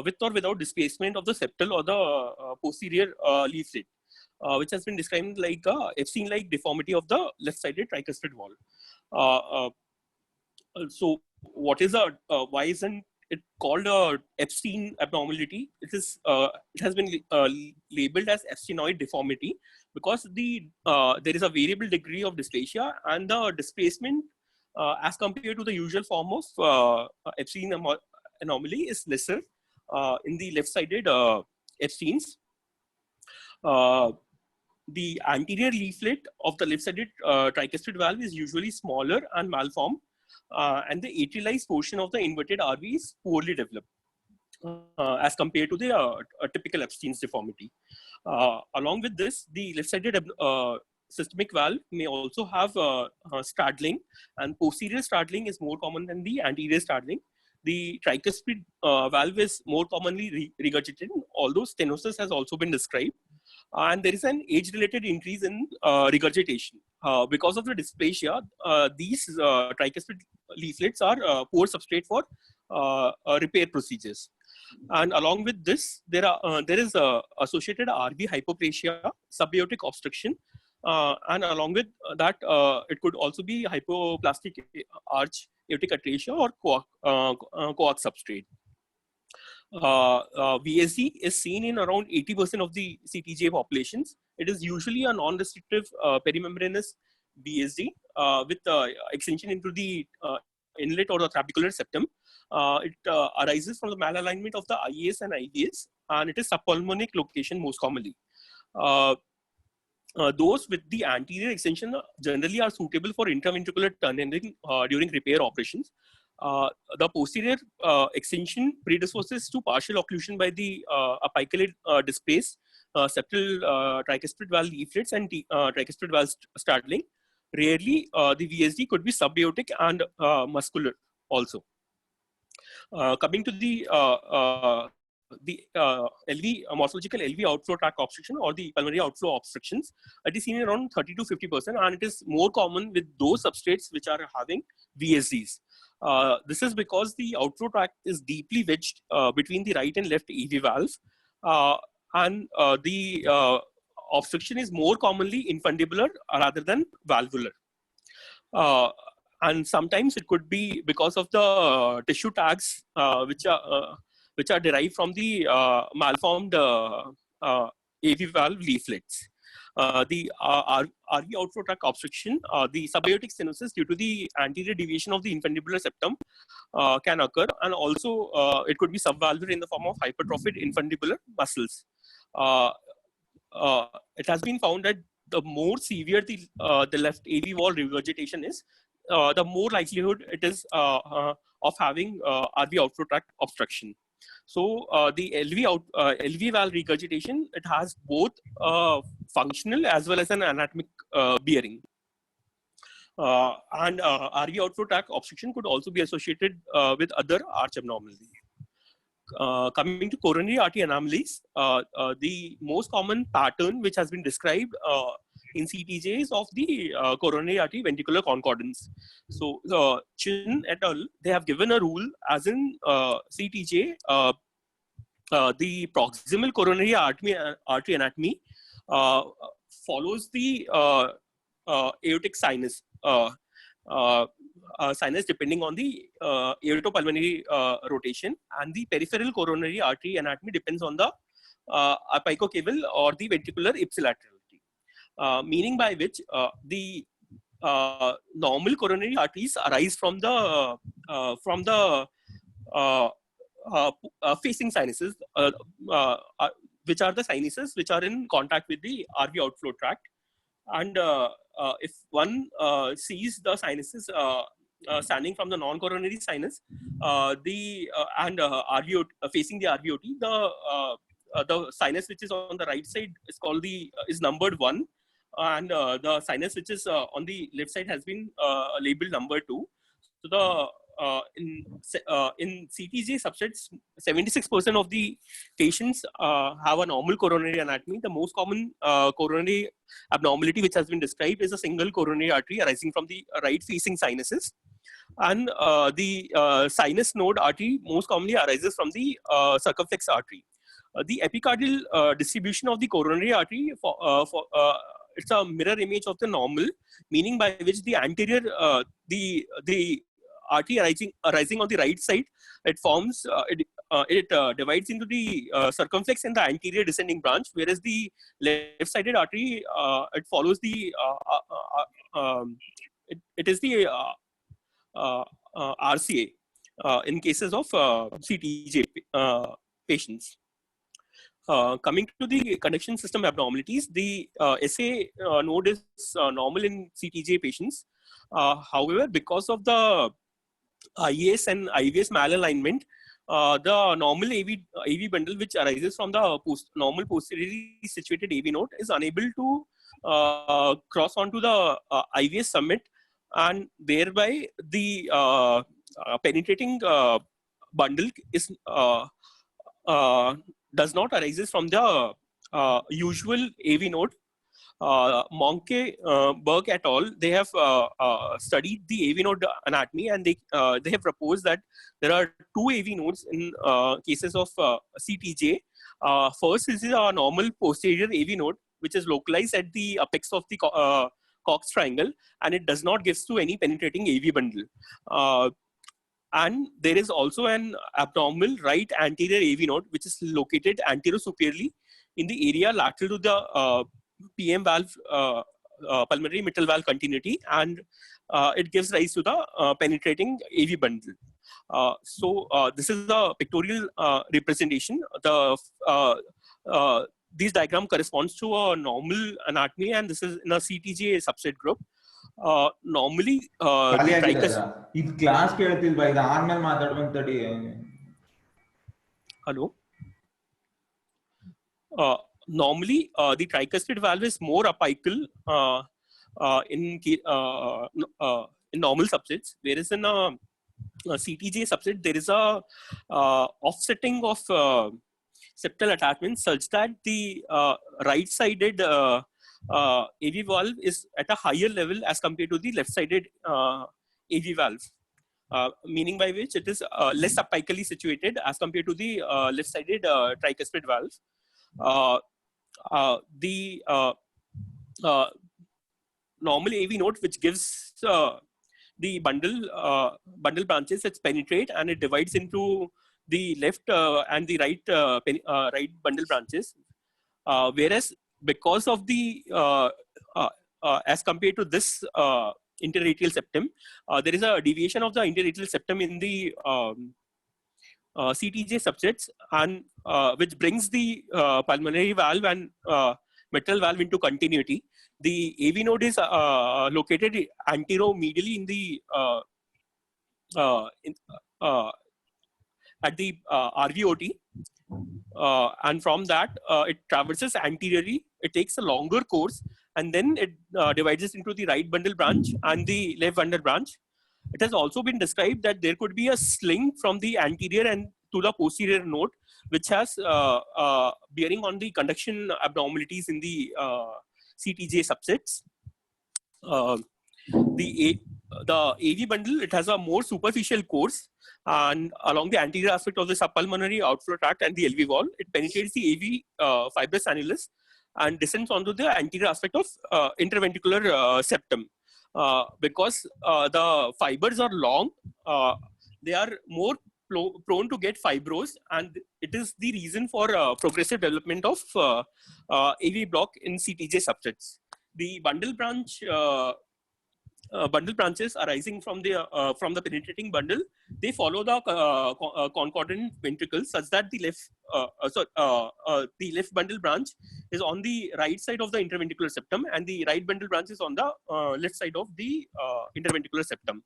with or without displacement of the septal or the posterior leaflet, which has been described like a Epstein-like deformity of the left-sided tricuspid wall. So, what is why isn't it called a Epstein abnormality? It has been labeled as Epsteinoid deformity because there is a variable degree of dysplasia, and the displacement as compared to the usual form of Epstein anomaly is lesser in the left-sided Epsteins. The anterior leaflet of the left-sided tricuspid valve is usually smaller and malformed, and the atrialized portion of the inverted RV is poorly developed as compared to the typical Epstein's deformity. Along with this, the left-sided systemic valve may also have straddling, and posterior straddling is more common than the anterior straddling. The tricuspid valve is more commonly regurgitated, although stenosis has also been described. And there is an age-related increase in regurgitation. Because of the dysplasia, these tricuspid leaflets are poor substrate for repair procedures. And along with this, there is associated RV hypoplasia, subaortic obstruction, and along with that, it could also be hypoplastic arch aortic atresia or coax substrate. VSD is seen in around 80% of the CTJ populations. It is usually a non-restrictive perimembranous VSD with extension into the inlet or the trabecular septum. It arises from the malalignment of the IAS and IVS, and it is subpulmonic location most commonly. Those with the anterior extension generally are suitable for intraventricular tunneling during repair operations. The posterior extension predisposes to partial occlusion by the apically displaced septal tricuspid valve leaflets and tricuspid valve straddling. Rarely, the VSD could be subaortic and muscular also. Coming to the LV morphological LV outflow tract obstruction or the pulmonary outflow obstructions, it is seen around 30 to 50%, and it is more common with those substrates which are having VSDs. This is because the outflow tract is deeply wedged between the right and left AV valve, and the obstruction is more commonly infundibular rather than valvular. And sometimes it could be because of the tissue tags which are derived from the malformed AV valve leaflets. The RV outflow tract obstruction, the subaortic stenosis due to the anterior deviation of the infundibular septum can occur, and also it could be subvalvular in the form of hypertrophied infundibular muscles. It has been found that the more severe the left AV wall regurgitation is, the more likelihood it is of having RV outflow tract obstruction. So the LV valve regurgitation, it has both functional as well as an anatomic bearing. And RV outflow tract obstruction could also be associated with other arch abnormalities. Coming to coronary artery anomalies, the most common pattern which has been described in CTJ is of the coronary artery ventricular concordance. So Chin et al., they have given a rule as in CTJ, the proximal coronary artery anatomy follows the aortic sinus. Sinus depending on the aortopulmonary rotation, and the peripheral coronary artery anatomy depends on the apicocaval or the ventricular ipsilaterality. Meaning by which the normal coronary arteries arise from the facing sinuses, which are the sinuses which are in contact with the RV outflow tract. And if one sees the sinuses standing from the non-coronary sinus, facing the RVOT, the sinus which is on the right side is called is numbered 1, and the sinus which is on the left side has been labeled number 2. So in CTJ subsets, 76% of the patients have a normal coronary anatomy. The most common coronary abnormality which has been described is a single coronary artery arising from the right-facing sinuses, and the sinus node artery most commonly arises from the circumflex artery. The epicardial distribution of the coronary artery it's a mirror image of the normal, meaning by which the anterior the artery arising on the right side, it forms it divides into the circumflex and the anterior descending branch, whereas the left-sided artery it follows the it is the RCA in cases of CTJ patients. Coming to the conduction system abnormalities, the SA node is normal in CTJ patients. However, because of the IAS and IVS malalignment, the normal AV bundle which arises from the normal posteriorly situated AV node is unable to cross onto the IVS summit, and thereby the penetrating bundle is does not arises from the usual AV node. Monke, Berg et al. They have studied the AV node anatomy, and they have proposed that there are two AV nodes in cases of CTJ. First is a normal posterior AV node, which is localized at the apex of the Cox triangle, and it does not give to any penetrating AV bundle. And there is also an abnormal right anterior AV node, which is located anterosuperiorly in the area lateral to the PM valve, pulmonary mitral valve continuity, and it gives rise to the penetrating AV bundle. So this is the pictorial representation. This diagram corresponds to a normal anatomy, and this is in a CTJ subset group. Normally, ಇದು class ಕೇಳ್ತಿಲ್ವಾ ಇದು ಆದ್ಮೇಲೆ ಮಾತಾಡುವಂತ ತಡಿ. Hello. Normally, the tricuspid valve is more apical in normal subsets, whereas in a CTJ subset there is a offsetting of septal attachments such that the right-sided AV valve is at a higher level as compared to the left-sided AV valve, meaning by which it is less apically situated as compared to the left-sided tricuspid valve. The normal AV node, which gives the bundle branches, it's penetrate and it divides into the left and the right bundle branches. Whereas because of the as compared to this interradial septum, there is a deviation of the interradial septum in the CTJ subsets, and which brings the pulmonary valve and mitral valve into continuity. The AV node is located anteromedially in the at the RVOT, and from that it traverses anteriorly. It takes a longer course, and then it divides into the right bundle branch and the left bundle branch. It has also been described that there could be a sling from the anterior and to the posterior node, which has bearing on the conduction abnormalities in the CTJ subsets. The AV bundle, it has a more superficial course, and along the anterior aspect of the subpulmonary outflow tract and the LV wall, it penetrates the AV fibrous annulus and descends onto the anterior aspect of interventricular septum. Because the fibers are long, they are more prone to get fibrose, and it is the reason for progressive development of AV block in CTJ subsets. The bundle branches arising from the penetrating bundle, they follow the concordant ventricles such that the left bundle branch is on the right side of the interventricular septum, and the right bundle branch is on the left side of the interventricular septum.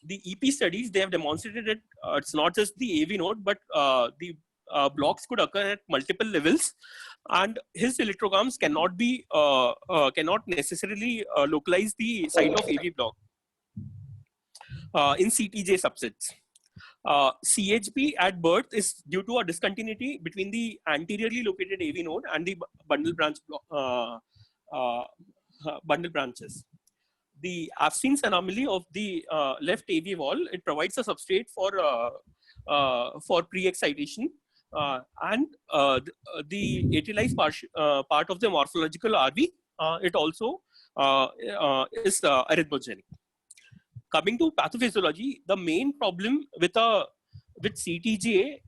The EP studies, they have demonstrated that it's not just the AV node, but the blocks could occur at multiple levels, and his electrograms cannot necessarily localize the site of AV block in CTJ subsets. CHP at birth is due to a discontinuity between the anteriorly located AV node and the bundle branches. The Avstein's anomaly of the left AV wall, it provides a substrate for pre-excitation, and the atrialized part of the morphological RV, it also is arrhythmogenic. Coming to pathophysiology, the main problem with CTJ,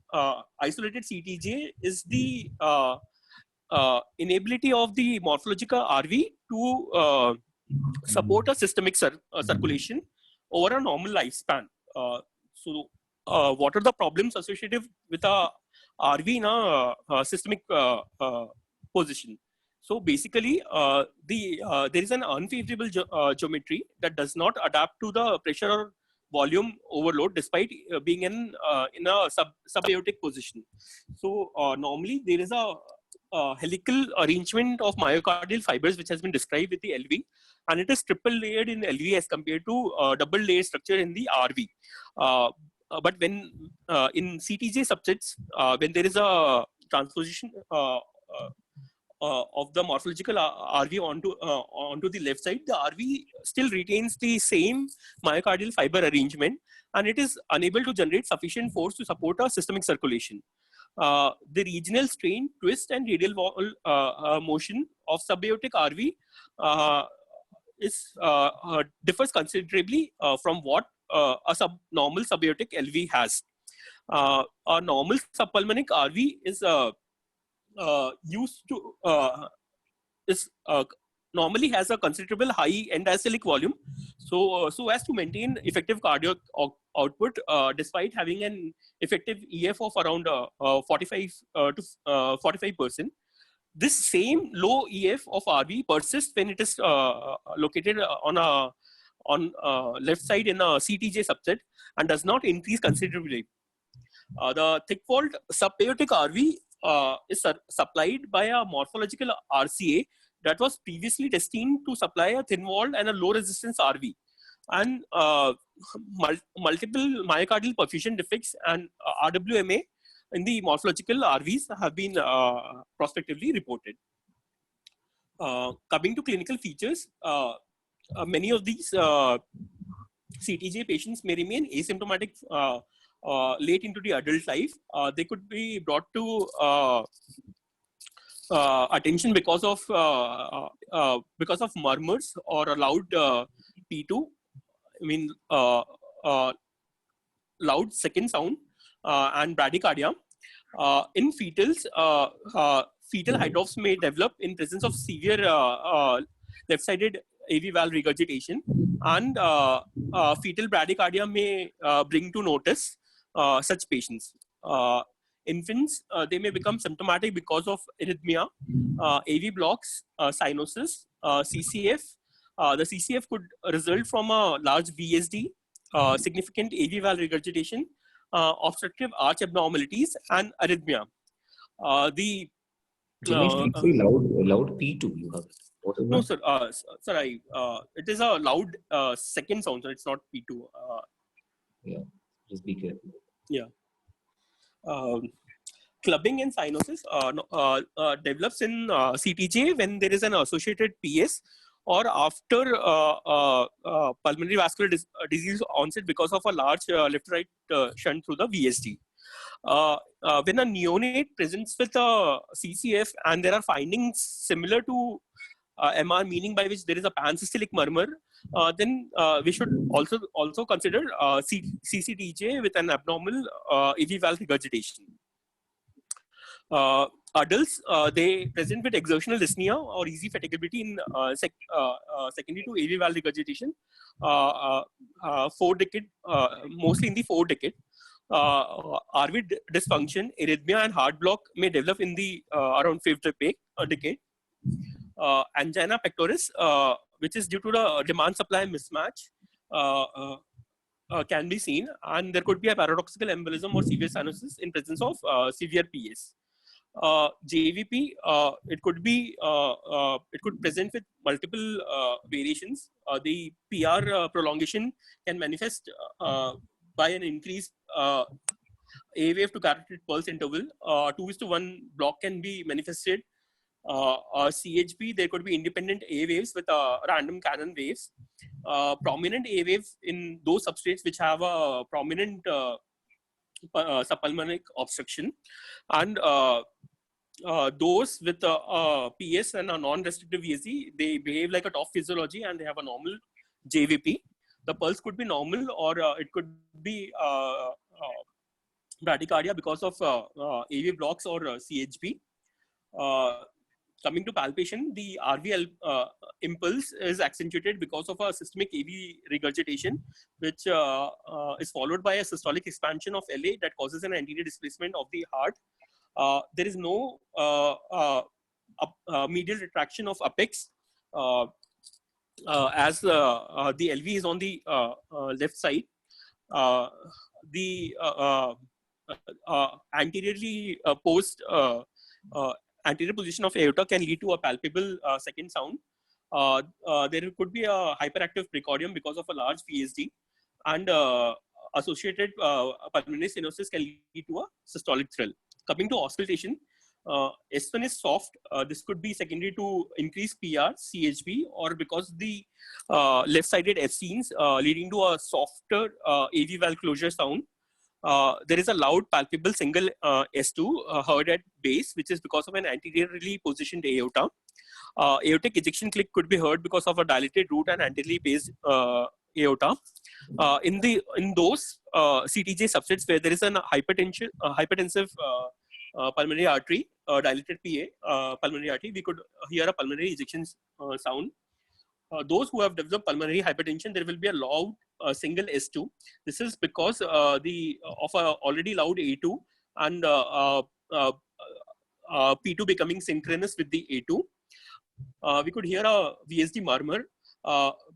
isolated CTJ, is the inability of the morphological RV to support a systemic circulation over a normal lifespan. So what are the problems associated with a RV in a systemic position? So basically, there is an unfavorable geometry that does not adapt to the pressure or volume overload despite being in a subaortic position. So normally there is a helical arrangement of myocardial fibers which has been described with the LV, and it is triple layered in LV as compared to double layered structure in the RV. But when in CTJ subsets, when there is a transposition of the morphological RV onto the left side, the RV still retains the same myocardial fiber arrangement, and it is unable to generate sufficient force to support a systemic circulation. The regional strain, twist, and radial wall motion of subaortic RV differs considerably from what a normal subaortic LV has. A normal subpulmonic RV is normally has a considerable high end diastolic volume, so as to maintain effective cardiac output despite having an effective EF of around 45 to 45%. This same low EF of RV persists when it is located on left side in a CTJ subset and does not increase considerably. The thick-walled subaortic RV is supplied by a morphological RCA that was previously destined to supply a thin-walled and a low-resistance RV. And multiple myocardial perfusion defects and RWMA in the morphological RVs have been prospectively reported. Coming to clinical features, many of these CTJ patients may remain asymptomatic late into the adult life. They could be brought to attention because of murmurs or a loud P2. I mean, loud second sound and bradycardia. In fetals, fetal hydrops may develop in presence of severe left-sided AV valve regurgitation, and fetal bradycardia may bring to notice such patients. Infants, they may become symptomatic because of arrhythmia, AV blocks, cyanosis, CCF. The CCF could result from a large VSD, significant AV valve regurgitation, obstructive arch abnormalities, and arrhythmia. Jinesh, please say loud P2. You have it. No, sir. Sir, it is a loud second sound, so it's not P2. Yeah, just be careful. Yeah. Clubbing and cyanosis develops in CTJ when there is an associated PS or after pulmonary vascular disease onset because of a large left-right shunt through the VSD. When a neonate presents with a CCF and there are findings similar to MR, meaning by which there is a pansystolic murmur, then we should also consider CCTJ with an abnormal AV valve regurgitation. Adults, they present with exertional dyspnea or easy fatigability in secondary to AV valve regurgitation, mostly in the 4th decade. RV dysfunction, arrhythmia, and heart block may develop in the around 5th decade. Angina pectoris, which is due to the demand-supply mismatch, can be seen, and there could be a paradoxical embolism or severe cyanosis in presence of severe PS. JVP, it could present with multiple variations. The PR prolongation can manifest by an increased A wave to carotid pulse interval. 2:1 block can be manifested. CHP, there could be independent A waves with random Cannon waves. Prominent A wave in those substrates which have a prominent subpulmonic obstruction, and those with PS and a non-restrictive VSD, they behave like a top physiology and they have a normal JVP. The pulse could be normal, or it could be bradycardia because of AV blocks or CHP. Coming to palpation, the RV impulse is accentuated because of a systemic AV regurgitation, which is followed by a systolic expansion of LA that causes an anterior displacement of the heart. There is no medial retraction of apex as the LV is on the left side. the anteriorly posed anterior position of aorta can lead to a palpable second sound. There could be a hyperactive precordium because of a large VSD, and associated pulmonary stenosis can lead to a systolic thrill. Coming to auscultation, S1 is soft. This could be secondary to increased PR, CHB, or because the left-sided F-scenes leading to a softer AV valve closure sound. There is a loud palpable single S2 heard at base, which is because of an anteriorly positioned aorta. Aortic ejection click could be heard because of a dilated root and anteriorly based aorta. In those CTJ subsets where there is an hypertensive pulmonary artery, dilated PA pulmonary artery, we could hear a pulmonary ejection sound. Those who have developed pulmonary hypertension, there will be a loud single S2. This is because of a already loud A2 and P2 becoming synchronous with the A2. We could hear a VSD murmur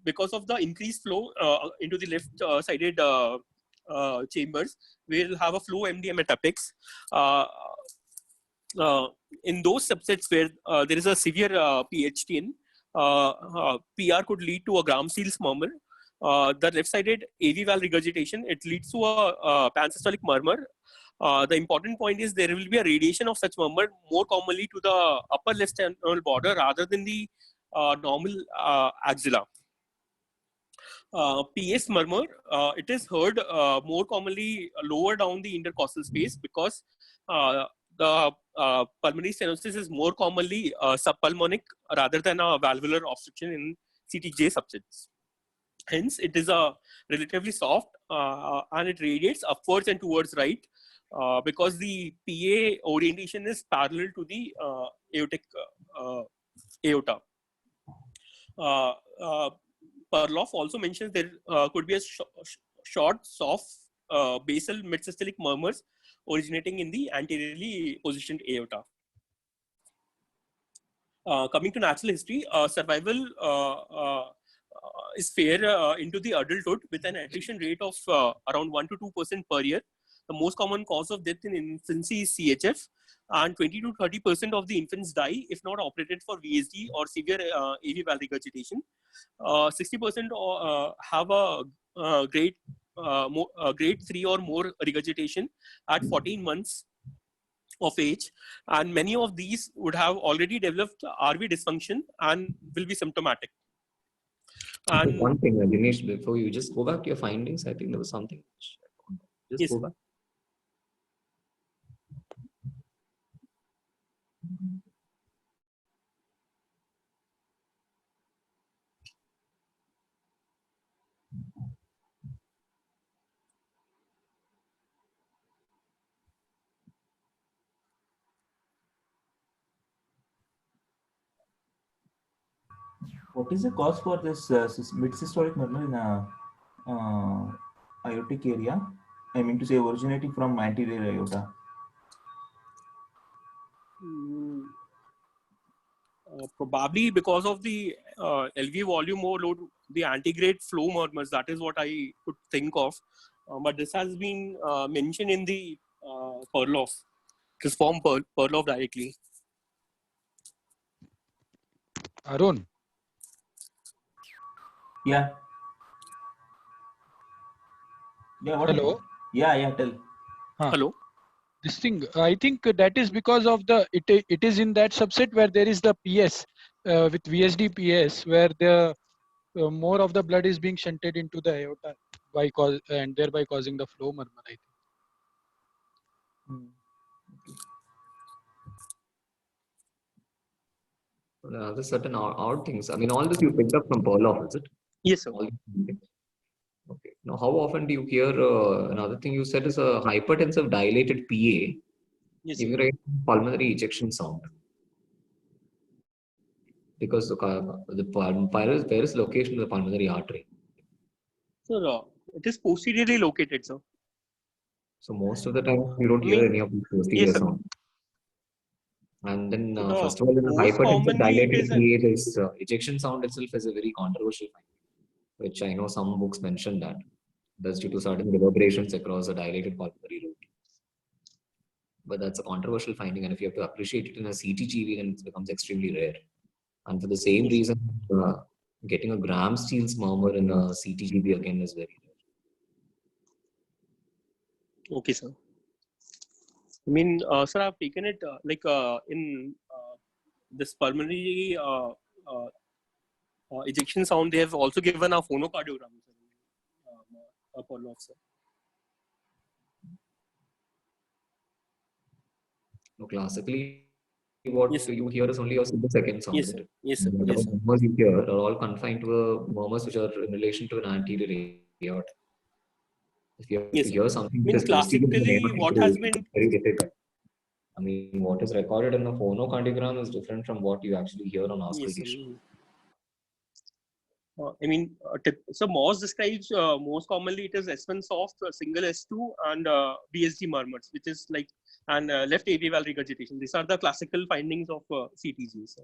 because of the increased flow into the left-sided chambers. We'll have a flow MDM at apex. In those subsets where there is a severe PHTN, PR could lead to a Gram-Seals murmur. The left-sided AV valve regurgitation, it leads to a pansystolic murmur. The important point is there will be a radiation of such murmur more commonly to the upper left sternal border rather than the normal axilla. PS murmur, it is heard more commonly lower down the intercostal space because the pulmonary stenosis is more commonly subpulmonic rather than a valvular obstruction in CTJ subsets. Hence, it is a relatively soft and it radiates upwards and towards right because the PA orientation is parallel to the aortic aorta. Perloff also mentions there could be a short, soft basal mid-systolic murmurs originating in the anteriorly positioned aorta. Coming to natural history, survival is fair into the adulthood with an attrition rate of around 1 to 2% per year. The most common cause of death in infancy is CHF, and 20 to 30% of the infants die if not operated for VSD or severe AV valve regurgitation. 60% have a grade 3 or more regurgitation at 14 months of age, and many of these would have already developed RV dysfunction and will be symptomatic. And one thing, Dinesh, before you just go back to your findings, I think there was something. Just yes, go back. What is the cause for this mid-systolic murmur in aortic area? I mean to say originating from anterior aorta. Probably because of the LV volume overload, the antegrade flow murmurs. That is what I could think of. But this has been mentioned in the Perloff. This form Perloff directly. Arun. Yeah. Yeah. What? Hello. Yeah. Tell. Hello. This thing, I think that is because of it is in that subset where there is the PS with VSD PS where the more of the blood is being shunted into the aorta and thereby causing the flow murmur, I think. There's certain odd things. I mean, all this you picked up from Perloff, is it? Yes, sir. Okay. Now, how often do you hear another thing you said is a hypertensive dilated PA giving a pulmonary ejection sound? Because where is location of the pulmonary artery? Sir, it is posteriorly located, sir. So most of the time you don't hear any of these posterior sounds. And then first of all, in a hypertensive dilated PA, this ejection sound itself is a very controversial finding, which I know some books mention that. That's due to certain reverberations across a dilated pulmonary route. But that's a controversial finding, and if you have to appreciate it in a CTGV, then it becomes extremely rare. And for the same reason, getting a Gram-Steele's murmur in a CTGV again is very rare. Okay, sir. I mean, sir, I've taken it in this pulmonary ejection sound. They have also given a phonocardiogram, Apollo, sir. So classically, what you hear is only a single second sound. Yes, sir. Yes, sir. Whatever Yes, sir. murmurs you hear are all confined to murmurs which are in relation to an anterior aorta. If you have to hear something which is classically, what has been very difficult. I mean, what is recorded in a phonocardiogram is different from what you actually hear on auscultation. I mean, so Morse describes most commonly it is S1 soft, single S2, and BSG murmurs, which is like and left AV valve regurgitation. These are the classical findings of CTGs.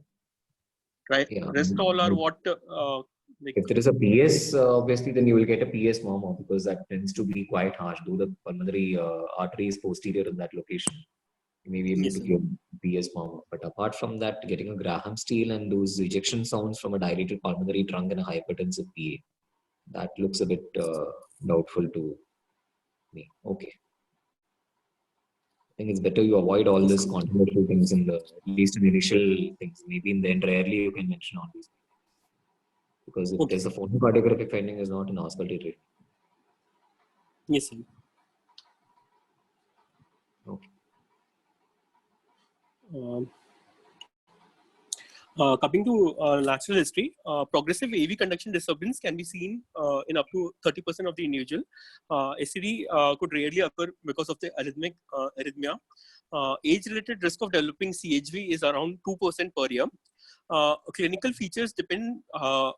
Right. Yeah. Rest all are what. If there is a PS, obviously, then you will get a PS murmur because that tends to be quite harsh. Though the pulmonary artery is posterior in that location, you may be able to hear PS murmur. But apart from that, getting a Graham-Steele and those ejection sounds from a dilated pulmonary trunk and a hypertensive PA, that looks a bit doubtful to me. Okay. I think it's better you avoid all these controversial things in the, at least in the initial things. Maybe in the end, rarely you can mention all these. Because if there's a phonocardiographic finding, is not an auscultatory. Yes, sir. Okay. Coming to natural history, progressive AV conduction disturbance can be seen in up to 30% of the individual. SCD could rarely occur because of the arrhythmia. Age-related risk of developing CHV is around 2% per year. Clinical features depend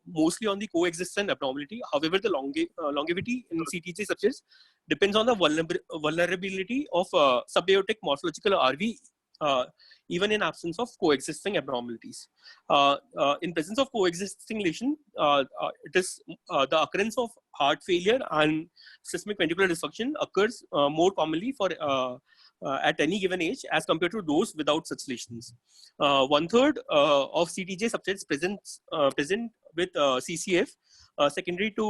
mostly on the coexistence abnormality. However, the longevity in CTJ subjects depends on the vulnerability of subaortic morphological RV, even in absence of coexisting abnormalities. In presence of coexisting lesion, it is the occurrence of heart failure and systemic ventricular dysfunction occurs more commonly for at any given age as compared to those without such lesions. 1/3 of CTJ subjects present with CCF secondary to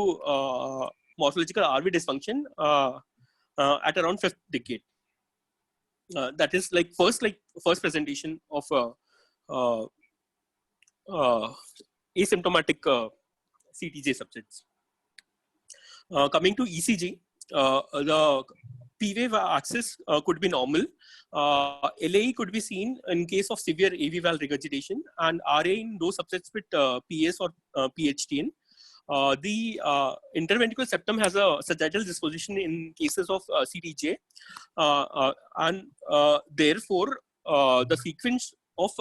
morphological RV dysfunction at around 5th decade. That is like first presentation of asymptomatic CTJ subjects. Coming to ECG, the P wave axis could be normal. LAE could be seen in case of severe AV valve regurgitation, and RA in those subjects with PS or PHTN. The interventricular septum has a sagittal disposition in cases of CTJ, and therefore the sequence of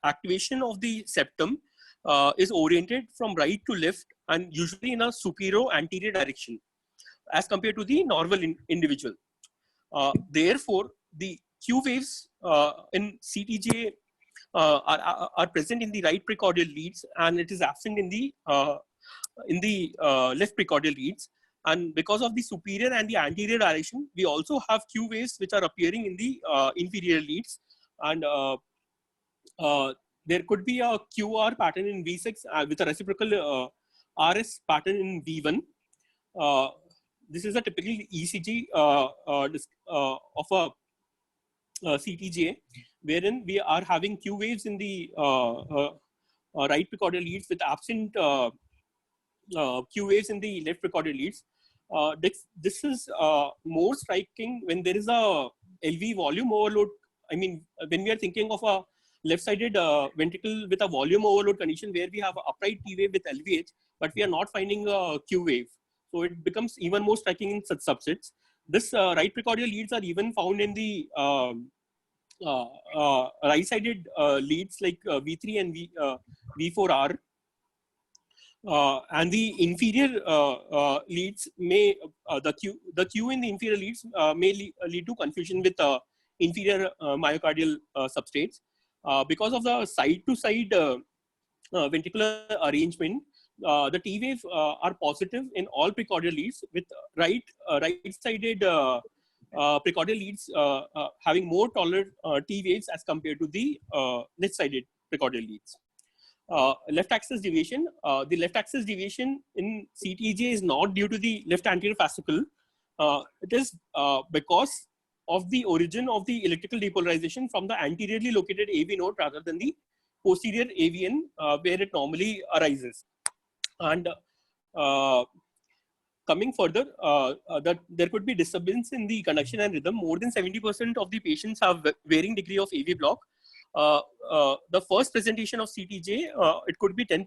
activation of the septum is oriented from right to left and usually in a superior anterior direction as compared to the normal individual. Therefore, the Q waves in CTJ are present in the right precordial leads, and it is absent in the left precordial leads. And because of the superior and the anterior direction, we also have Q waves which are appearing in the inferior leads. And there could be a QR pattern in V6 with a reciprocal RS pattern in V1. This is a typical ECG of a CTJ, wherein we are having Q waves in the right precordial leads with absent Q waves in the left precordial leads. This is more striking when there is a LV volume overload. I mean, when we are thinking of a left-sided ventricle with a volume overload condition where we have an upright T wave with LVH, but we are not finding a Q wave. So it becomes even more striking in such subsets. This right precordial leads are even found in the right-sided leads like V3 and V4R. And the inferior leads may the Q in the inferior leads may lead to confusion with inferior myocardial substrates because of the side-to-side ventricular arrangement. the T wave are positive in all precordial leads, with right-sided precordial leads having more tolerant T waves as compared to the left-sided precordial leads. Left axis deviation. The left axis deviation in CTJ is not due to the left anterior fascicle. It is because of the origin of the electrical depolarization from the anteriorly located AV node rather than the posterior AVN where it normally arises. And coming further, that there could be disturbance in the conduction and rhythm. More than 70% of the patients have varying degree of AV block. The first presentation of CTJ, it could be 10%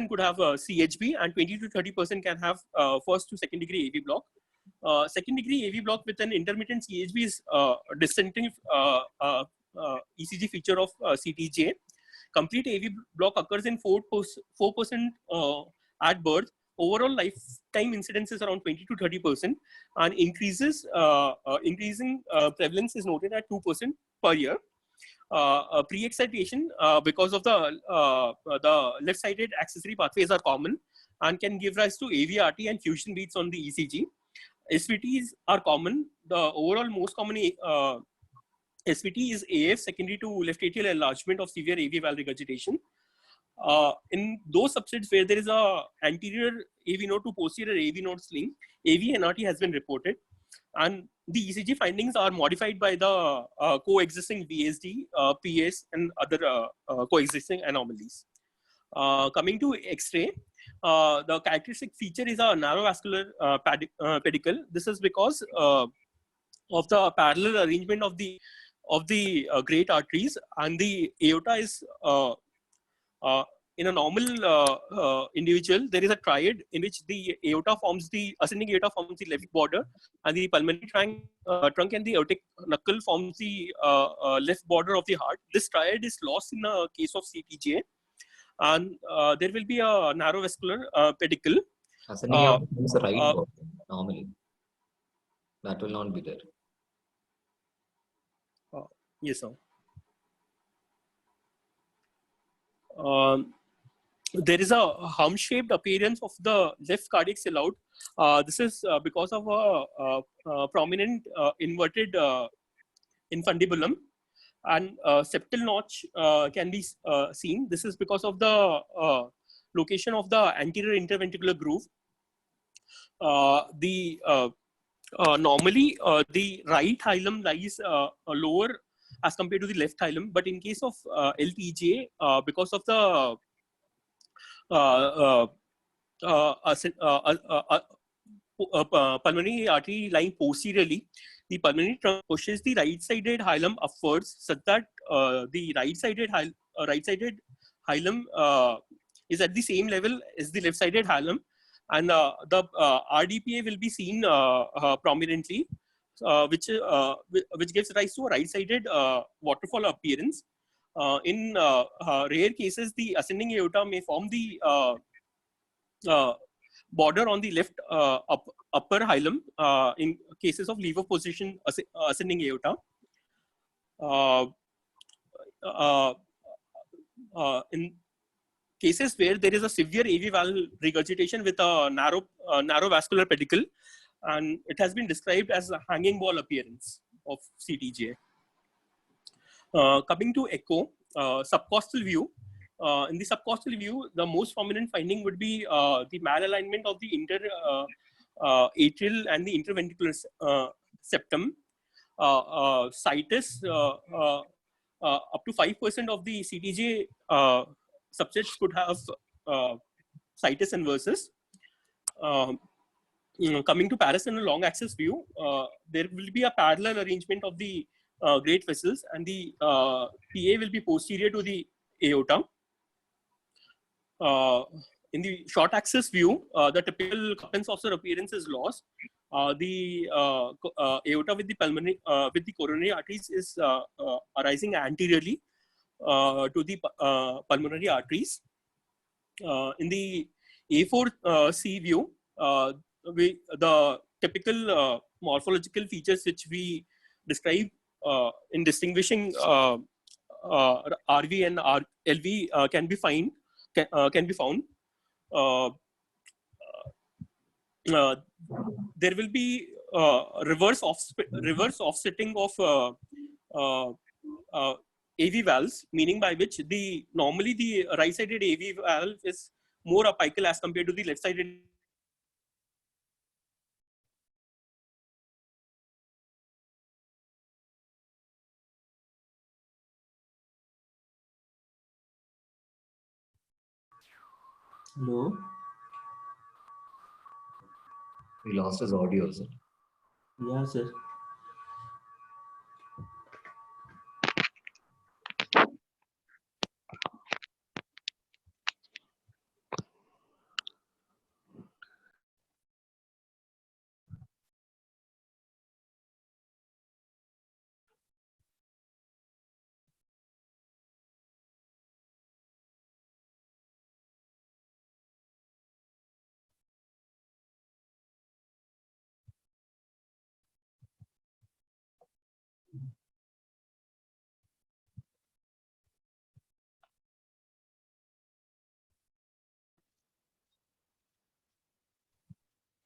could have CHB, and 20 to 30% can have first to second degree AV block. Second degree AV block with an intermittent CHB is distinctive ECG feature of CTJ. Complete AV block occurs in 4% at birth. Overall lifetime incidence is around 20 to 30%, and increasing prevalence is noted at 2% per year. Pre-excitation because of the left-sided accessory pathways are common and can give rise to AVRT and fusion beats on the ECG. SVTs are common. The overall most common SVT is AF, secondary to left atrial enlargement of severe AV valve regurgitation. In those subsets where there is a anterior AV node to posterior AV node sling, AV NRT has been reported, and the ECG findings are modified by the coexisting VSD, PS, and other coexisting anomalies. Coming to X-ray, the characteristic feature is a narrow vascular pedicle. This is because of the parallel arrangement of the great arteries, and the aorta is in a normal individual, there is a triad in which the aorta forms the ascending aorta forms the left border, and the pulmonary trunk and the aortic knuckle forms the left border of the heart. This triad is lost in the case of CTJ, and there will be a narrow vascular pedicle. Ascending aorta forms the right border normally. That will not be there. Yes, sir. There is a hump-shaped appearance of the left cardiac sellout. This is because of a prominent inverted infundibulum, and septal notch can be seen. This is because of the location of the anterior interventricular groove. Normally, the right hilum lies lower as compared to the left hilum, but in case of LTJ, because of the pulmonary artery lying posteriorly, the pulmonary trunk pushes the right-sided hilum upwards, such that the right-sided hilum is at the same level as the left-sided hilum, and the RDPA will be seen prominently, which gives rise to a right-sided waterfall appearance. In rare cases, the ascending aorta may form the border on the left upper hilum in cases of lever position ascending aorta. In cases where there is a severe AV valve regurgitation with a narrow vascular pedicle, and it has been described as a hanging ball appearance of CTJ. Coming to echo, subcostal view. In the subcostal view, the most prominent finding would be the malalignment of the atrial and the interventricular septum. Situs, up to 5% of the CTJ subsets could have situs inversus. Coming to parasternal long axis view, there will be a parallel arrangement of the great vessels, and the PA will be posterior to the aorta. In the short axis view, the typical Cup-and-Saucer appearance is lost. The aorta with the pulmonary with the coronary arteries is arising anteriorly to the pulmonary arteries. In the A4C view, the typical morphological features which we describe in distinguishing RV and LV can be found. Uh, there will be reverse offsetting of AV valves, meaning by which normally the right-sided AV valve is more apical as compared to the left-sided. Hello. We lost his audio, sir. Yeah, sir.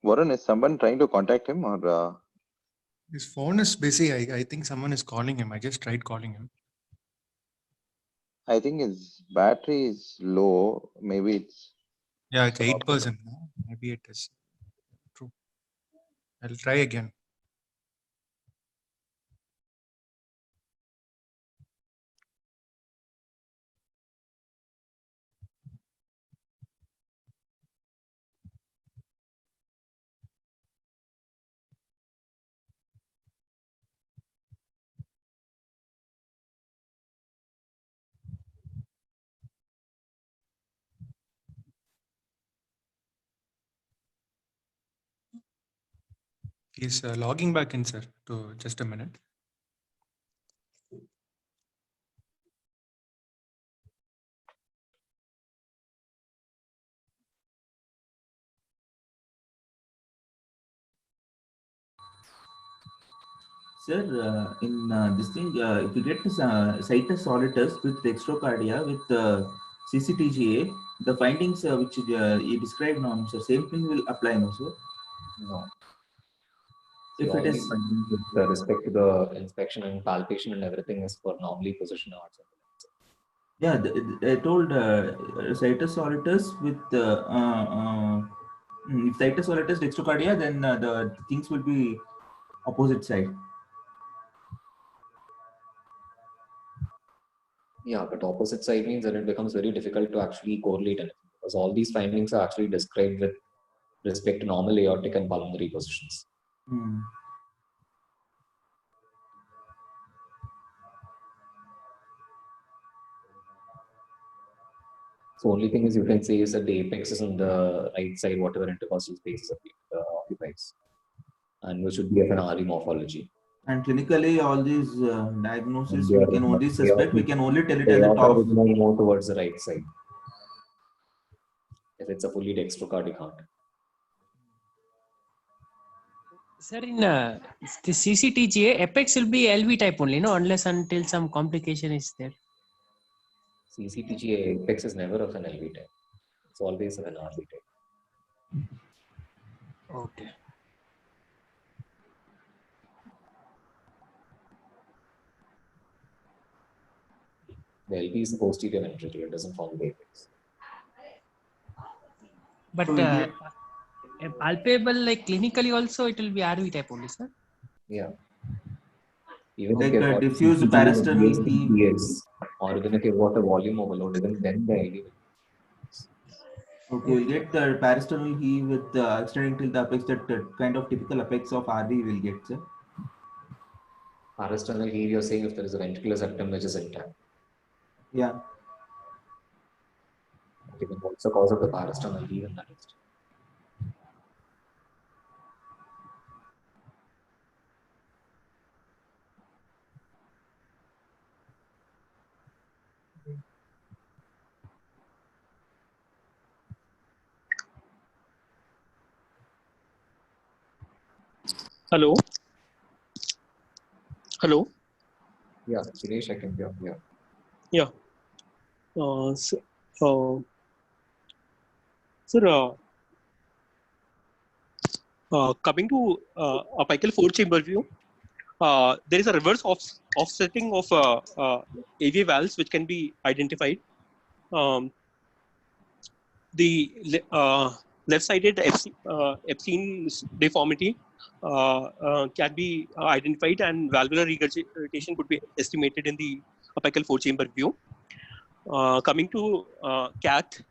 Varun, is someone trying to contact him or? His phone is busy. I think someone is calling him. I just tried calling him. I think his battery is low. Maybe it's. Yeah, it's some of the- 8%. Maybe it is. True. I'll try again. He's logging back in, sir. To just a minute. Sir, in this thing, if you get situs solitors with dextrocardia with CCTGA, the findings which you described now, sir, same thing will apply, no, sir? No. If all it these is, findings with respect to the inspection and palpation and everything is for normally position arts. yeah, I told situs solitors with if situs solitors dextrocardia, then the things will be opposite side. Yeah, but opposite side means that it becomes very difficult to actually correlate anything because all these findings are actually described with respect to normal aortic and pulmonary positions. So only thing is you can say is that the apex is on the right side, whatever intercostal space occupies, and which would be of an RE morphology. And clinically, all these diagnoses, And we can only suspect, we can only tell it the as a aorta top. is more towards the right side if it's a fully dextrocardic heart. Sir, in the CCTGA, apex will be LV type only, no, unless until some complication is there. CCTGA apex is never of an LV type. It's always of an RV type. Okay. The LV is the posterior ventricle. It doesn't form the apex. But palpable, like clinically also, it will be RV type only, sir. Yeah. Even like if a diffuse parasternal heave. or even if you've got a volume overload, even then the LV will. Okay, we'll get the parasternal heave with extending till the apex, that kind of typical apex of RV will get, sir. Parasternal heave, you're saying if there is a ventricular septum which is intact. Yeah. It can also cause of the parasternal heave in that extent. Hello. Hello. Yeah, Suresh, I can hear. Yeah. Yeah. So, sir, coming to apical four-chamber view, there is a reverse offsetting of AV valves which can be identified. The left-sided Epstein deformity can be identified, and valvular regurgitation could be estimated in the apical four-chamber view. Coming to cath,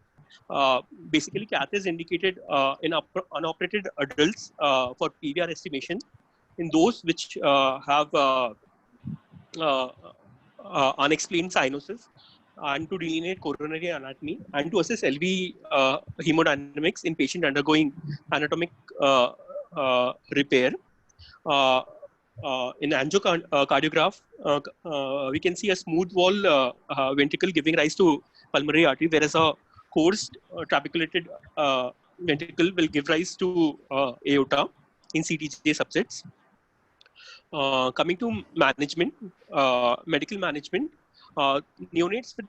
basically cath is indicated in unoperated adults for PVR estimation in those which have uh, unexplained cyanosis, and to delineate coronary anatomy, and to assess LV hemodynamics in patient undergoing anatomic repair. In angiocardiograph, we can see a smooth wall ventricle giving rise to pulmonary artery, whereas a coarse trabeculated ventricle will give rise to aorta in CTJ subsets. Coming to management, medical management, neonates with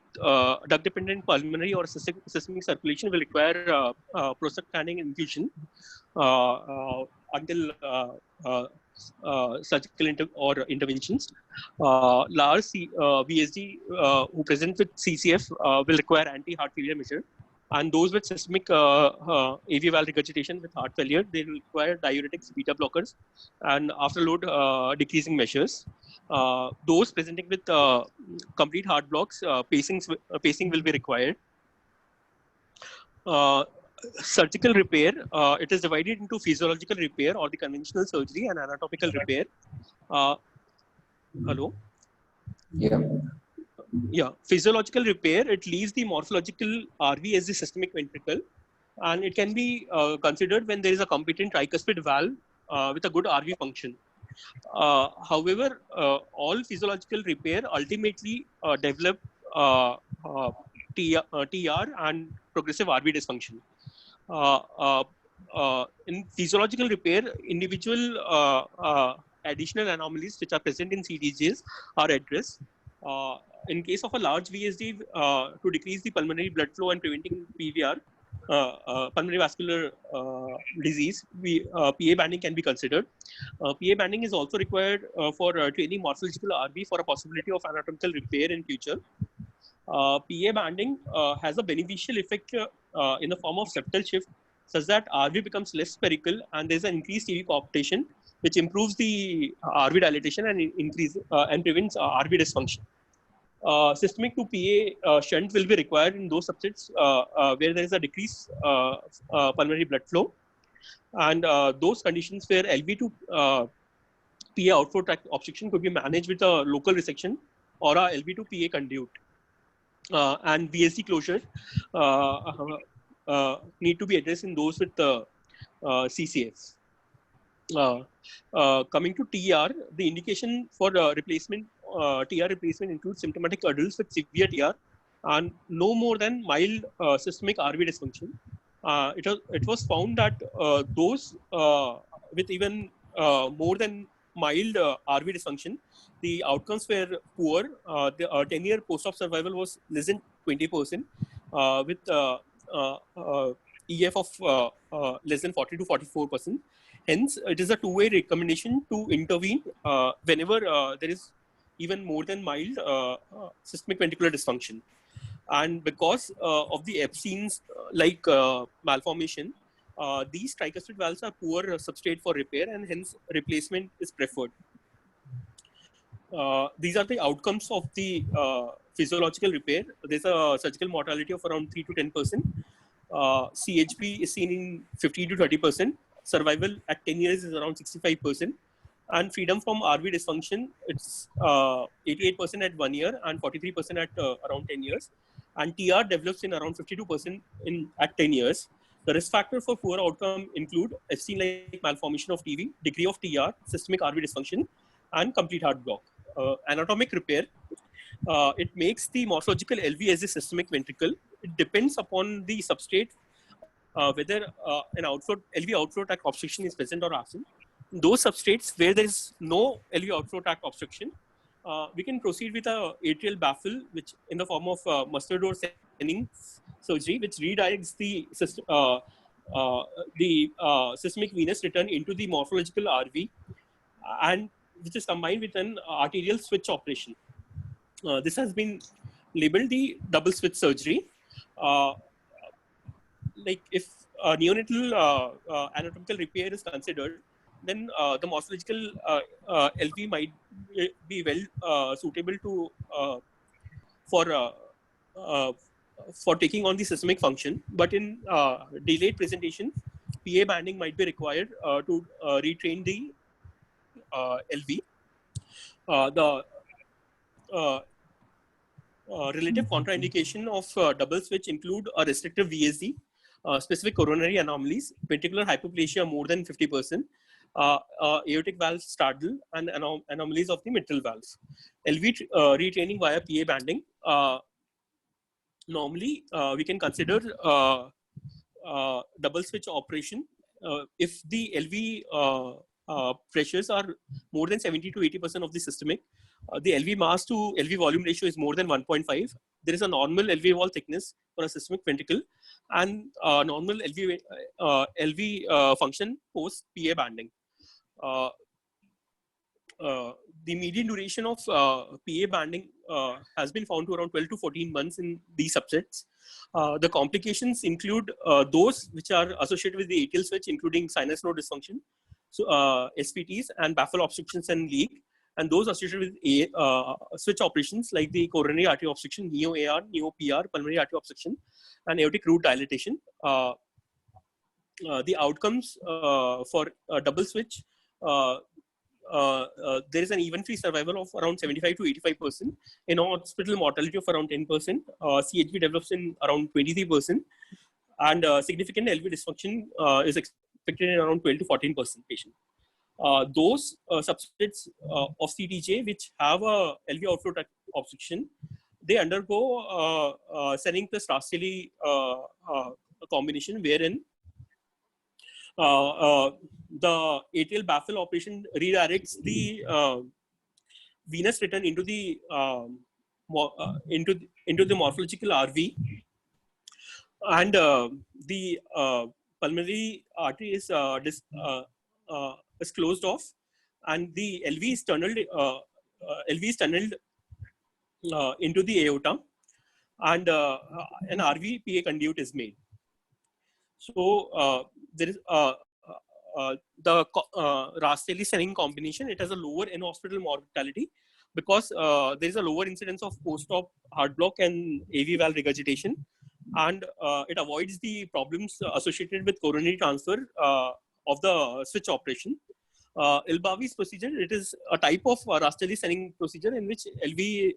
duct-dependent pulmonary or systemic circulation will require prostaglandin infusion until surgical interventions. Large VSD who present with CCF will require anti-heart failure measure. And those with systemic AV valve regurgitation with heart failure, they will require diuretics, beta blockers, and afterload decreasing measures. Those presenting with complete heart blocks, pacing will be required. Surgical repair, it is divided into physiological repair or the conventional surgery and anatomical repair. Hello? Yeah. Yeah, physiological repair, it leaves the morphological RV as the systemic ventricle, and it can be considered when there is a competent tricuspid valve with a good RV function. However, all physiological repair ultimately develop TR and progressive RV dysfunction. In physiological repair, individual additional anomalies which are present in CTJs are addressed. In case of a large VSD, to decrease the pulmonary blood flow and preventing PVR, pulmonary vascular disease, PA banding can be considered. PA banding is also required for training morphological RV for a possibility of anatomical repair in future. PA banding has a beneficial effect in the form of septal shift, such that RV becomes less spherical and there's an increased AV cooptation, which improves the RV dilatation and and prevents RV dysfunction. Systemic to PA shunt will be required in those subsets where there is a decreased pulmonary blood flow, and those conditions where LV to PA outflow tract obstruction could be managed with a local resection or a LV to PA conduit. And VSD closure need to be addressed in those with CCF. Coming to TR, the indication for replacement, TR replacement includes symptomatic adults with severe TR and no more than mild systemic RV dysfunction. It was found that those with even more than mild RV dysfunction, the outcomes were poor. The 10-year post-op survival was less than 20%, with EF of less than 40 to 44%. Hence, it is a two-way recommendation to intervene whenever there is even more than mild systemic ventricular dysfunction. And because of the Epstein's like malformation, these tricuspid valves are poor substrate for repair, and hence replacement is preferred. These are the outcomes of the physiological repair. There's a surgical mortality of around 3 to 10%. CHP is seen in 15 to 30%. Survival at 10 years is around 65%. And freedom from RV dysfunction, it's 88% at 1 year and 43% at around 10 years. And TR develops in around 52% at 10 years. The risk factors for poor outcome include Epstein-like malformation of TV, degree of TR, systemic RV dysfunction, and complete heart block. Anatomic repair, it makes the morphological LV as a systemic ventricle. It depends upon the substrate, whether an LV outflow tract obstruction is present or absent. Those substrates where there is no LV outflow tract obstruction, we can proceed with a atrial baffle, which in the form of mustard or Senning surgery, which redirects the systemic venous return into the morphological RV, and which is combined with an arterial switch operation. This has been labeled the double switch surgery. Like if neonatal anatomical repair is considered, then the morphological LV might be well suitable to for taking on the systemic function. But in delayed presentation, PA banding might be required to retrain the LV. The relative contraindication of double switch include a restrictive VSD, specific coronary anomalies, ventricular hypoplasia more than 50%, aortic valve straddle, and anomalies of the mitral valve. LV retraining via PA banding. Normally, we can consider double switch operation if the LV pressures are more than 70 to 80% of the systemic. The LV mass to LV volume ratio is more than 1.5. There is a normal LV wall thickness for a systemic ventricle, and normal LV function post PA banding. The median duration of PA banding has been found to around 12 to 14 months in these subsets. The complications include those which are associated with the atrial switch, including sinus node dysfunction, so SPTs, and baffle obstructions and leak, and those associated with switch operations like the coronary artery obstruction, neo-AR, neo-PR, pulmonary artery obstruction, and aortic root dilatation. The outcomes for double switch, there is an event-free survival of around 75 to 85%, in hospital mortality of around 10%, CHB develops in around 23%, and significant LV dysfunction is expected in around 12 to 14% patient. Those subsets of CTJ which have a LV outflow obstruction, they undergo Senning plus Rastelli combination, wherein the atrial baffle operation redirects the venous return into the into the morphological RV, and the pulmonary artery is closed off, and the LV is tunneled into the aorta, and an RV PA conduit is made. So there is the Rastelli Senning combination. It has a lower in-hospital mortality because there is a lower incidence of post-op heart block and AV valve regurgitation, and it avoids the problems associated with coronary transfer of the switch operation. Ilbavi's procedure, it is a type of Rastelli Senning procedure in which LV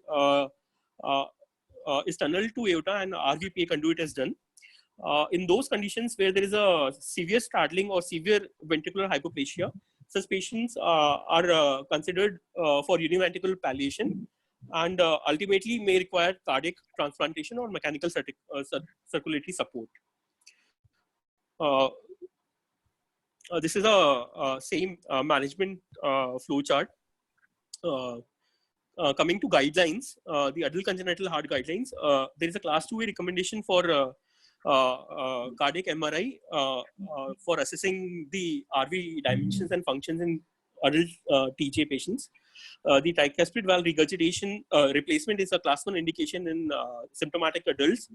is tunneled to aorta and RVPA conduit is done. In those conditions where there is a severe straddling or severe ventricular hypoplasia, such patients are considered for univentricular palliation, and ultimately may require cardiac transplantation or mechanical circulatory support. This is a same management flow chart. Coming to guidelines, the adult congenital heart guidelines, there is a class 2A recommendation for cardiac MRI for assessing the RV dimensions and functions in adult TJ patients. The tricuspid valve regurgitation replacement is a class 1 indication in symptomatic adults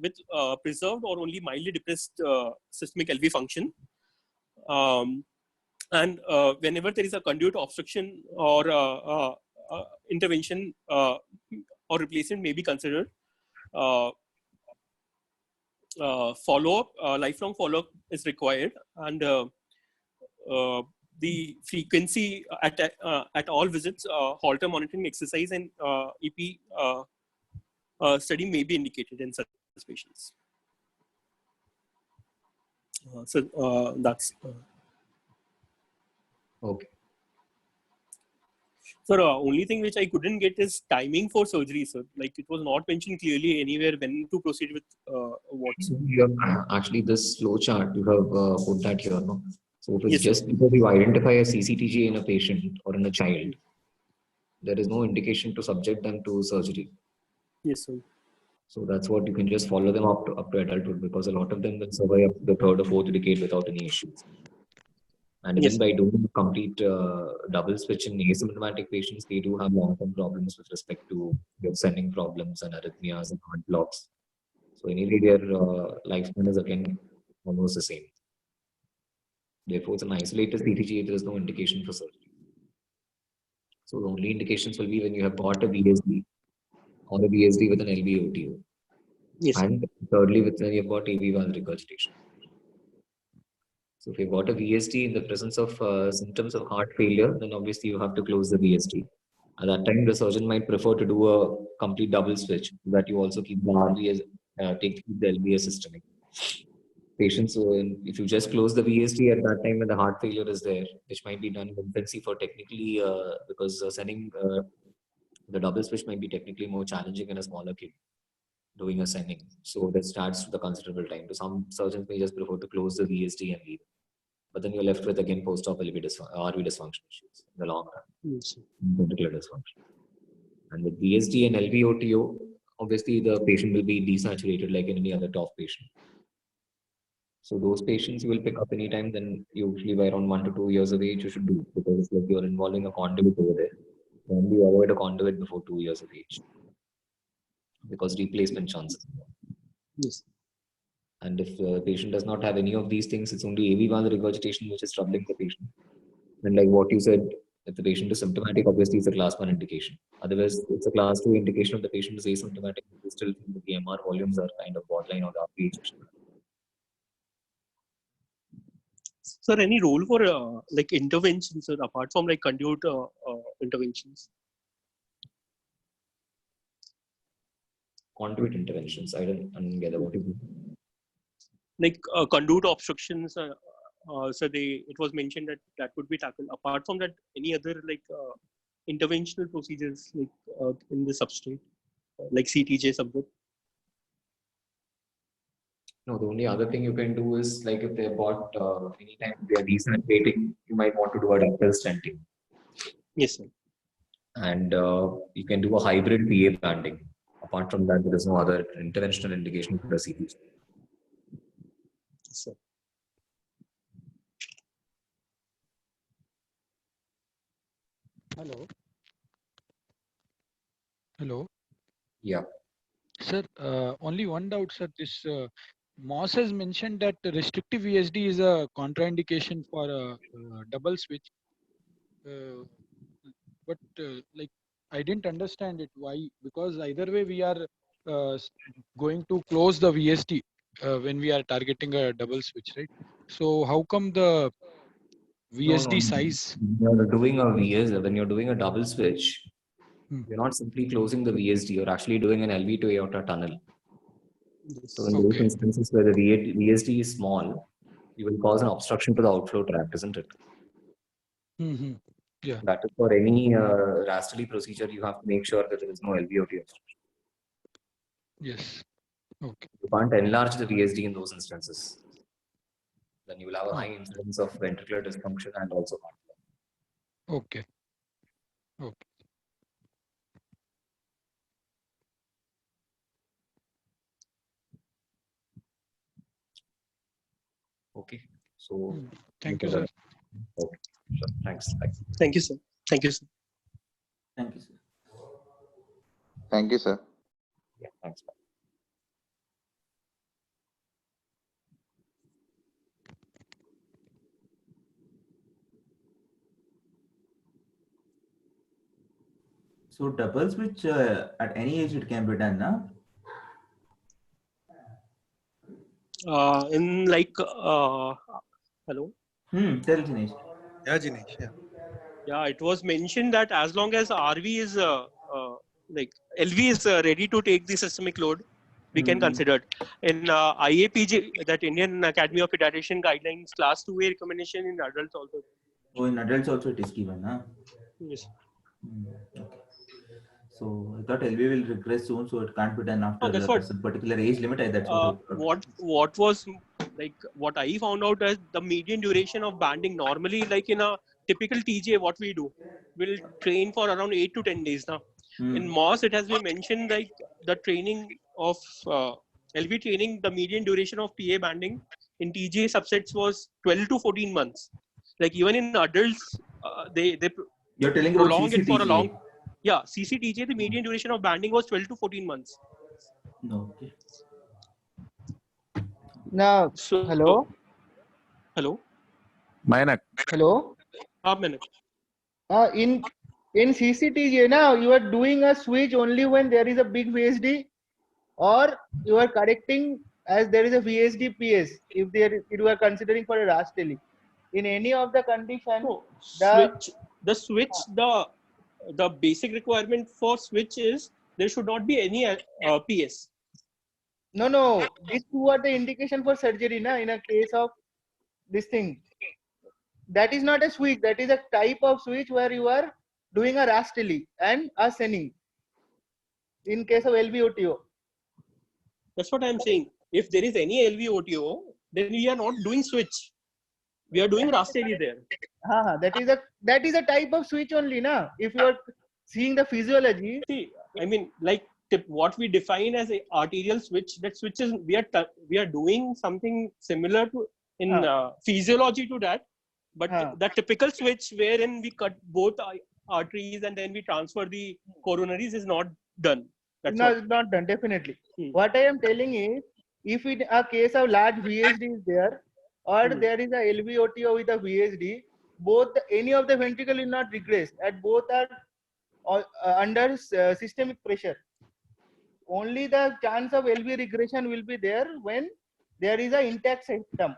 with preserved or only mildly depressed systemic LV function. And whenever there is a conduit obstruction or intervention or replacement may be considered. Follow-up, lifelong follow-up is required, and the frequency at all visits, Holter monitoring exercise, and EP study may be indicated in such patients. So that's okay. So only thing which I couldn't get is timing for surgery, sir. Like it was not mentioned clearly anywhere when to proceed with what. Actually, this flow chart, you have put that here, no? So it was Yes, just sir. because you identify a CCTG in a patient or in a child. there is no indication to subject them to surgery. Yes, sir. So that's what you can just follow them up to adulthood, because a lot of them will survive up to the third or fourth decade without any issues. And even Yes. by doing a complete double switch in asymptomatic patients, they do have long-term problems with respect to their sending problems and arrhythmias and heart blocks. So anyway, their lifespan is again almost the same. Therefore, it's an isolated CTGA. There is no indication for surgery. So the only indications will be when you have got a VSD or a VSD with an LVOTO. Yes. And thirdly, when you've got AV valve regurgitation. So if you've got a VSD in the presence of symptoms of heart failure, then obviously you have to close the VSD. At that time, the surgeon might prefer to do a complete double switch, so that you also keep the RV as take the LV systemic. Patients, if you just close the VSD at that time when the heart failure is there, which might be done in infancy for technically, because sending the double switch might be technically more challenging in a smaller kid doing a sending. So that starts with a considerable time. So some surgeons may just prefer to close the VSD and leave. But then you're left with again post-op RV dysfunction issues in the long run. Yes. Ventricular dysfunction. And with VSD and LVOTO, obviously the patient will be desaturated like any other TOF patient. So those patients you will pick up anytime, then usually by around 1 to 2 years of age you should do, because it's like you're involving a conduit over there. Then you avoid a conduit before 2 years of age, because replacement chances. Yes. And if the patient does not have any of these things, it's only AV valve regurgitation which is troubling the patient. And like what you said, if the patient is symptomatic, obviously it's a class 1 indication. Otherwise, it's a class 2 indication if the patient is asymptomatic. We still think the MR volumes are kind of borderline or the RPH. Sir, any role for like interventions, apart from like conduit interventions? Conduit interventions. I didn't get what you mean. Like conduit obstructions. So it was mentioned that could be tackled. Apart from that, any other like interventional procedures like in the substrate, like CTJ subgroup? No, the only other thing you can do is like if they've got anytime they are desaturating, you might want to do a ductal stenting. Yes, sir. And you can do a hybrid PA banding. Apart from that, there is no other interventional indication for the CTJ. Yes, sir. Hello. Hello. Yeah. Sir, only one doubt, sir. This Moss has mentioned that restrictive VSD is a contraindication for a double switch. But like I didn't understand it. Why? Because either way we are going to close the VSD when we are targeting a double switch, right? So how come the VSD size? When you're doing a when you're doing a double switch, you're not simply closing the VSD, you're actually doing an LV to aorta tunnel. So in those instances where the VSD is small, you will cause an obstruction to the outflow tract, isn't it? Mm-hmm. Yeah. That is for any Rastelli procedure, you have to make sure that there is no LVOT obstruction. Yes. Okay. You can't enlarge the VSD in those instances. Then you will have a high incidence of ventricular dysfunction and also heart failure. Okay. Okay. Okay. So thank you, sir. Okay. Sure. Thanks. Thank you, sir. Thank you, sir. Thank you, sir. Thank you, sir. Yeah, thanks. So double switch at any age it can be done, now. In like hello. Tell Jinesh. Yeah, Jinesh. Yeah. Yeah, it was mentioned that as long as RV is like LV is ready to take the systemic load, we can consider it. In IAPG, that Indian Academy of Pediatrician Guidelines, Class 2A recommendation in adults also. Oh, in adults also it is given, huh? Yes. Okay. So I thought LV will regress soon, so it can't be done after some particular age limit. That's what was like what I found out as the median duration of banding normally, like in a typical TJ, what we do, will train for around 8 to 10 days now. In MOS, it has been mentioned like the training of LV training, the median duration of PA banding in TGA subsets was 12 to 14 months. Like even in adults, they You're telling about prolong it for a long. CCTGA. Yeah, CCTGA, the median duration of banding was 12 to 14 months. Okay. Now, So, hello. Hello. Mayanak. Hello. Minute. In CCTJ now you are doing a switch only when there is a big VSD, or you are correcting as there is a VSD PS if you are considering for a Rastelli. In any of the condition, the basic requirement for switch is there should not be any PS. No, these two are the indication for surgery na, in a case of this thing. That is not a switch, that is a type of switch where you are doing a Rastelli and a Senning in case of LVOTO. That's what I'm saying. If there is any LVOTO, then we are not doing switch. We are doing Rastelli there. That is a type of switch only na. If you are seeing the physiology. See, I mean, like what we define as a arterial switch, that switch is we are doing something similar to in physiology to that. But the typical switch wherein we cut both arteries and then we transfer the coronaries is not done. Not done, definitely. What I am telling is, if in a case of large VSD is there, or there is a LVOTO with a VSD, any of the ventricle will not regress, and both are under systemic pressure. Only the chance of LV regression will be there when there is an intact septum.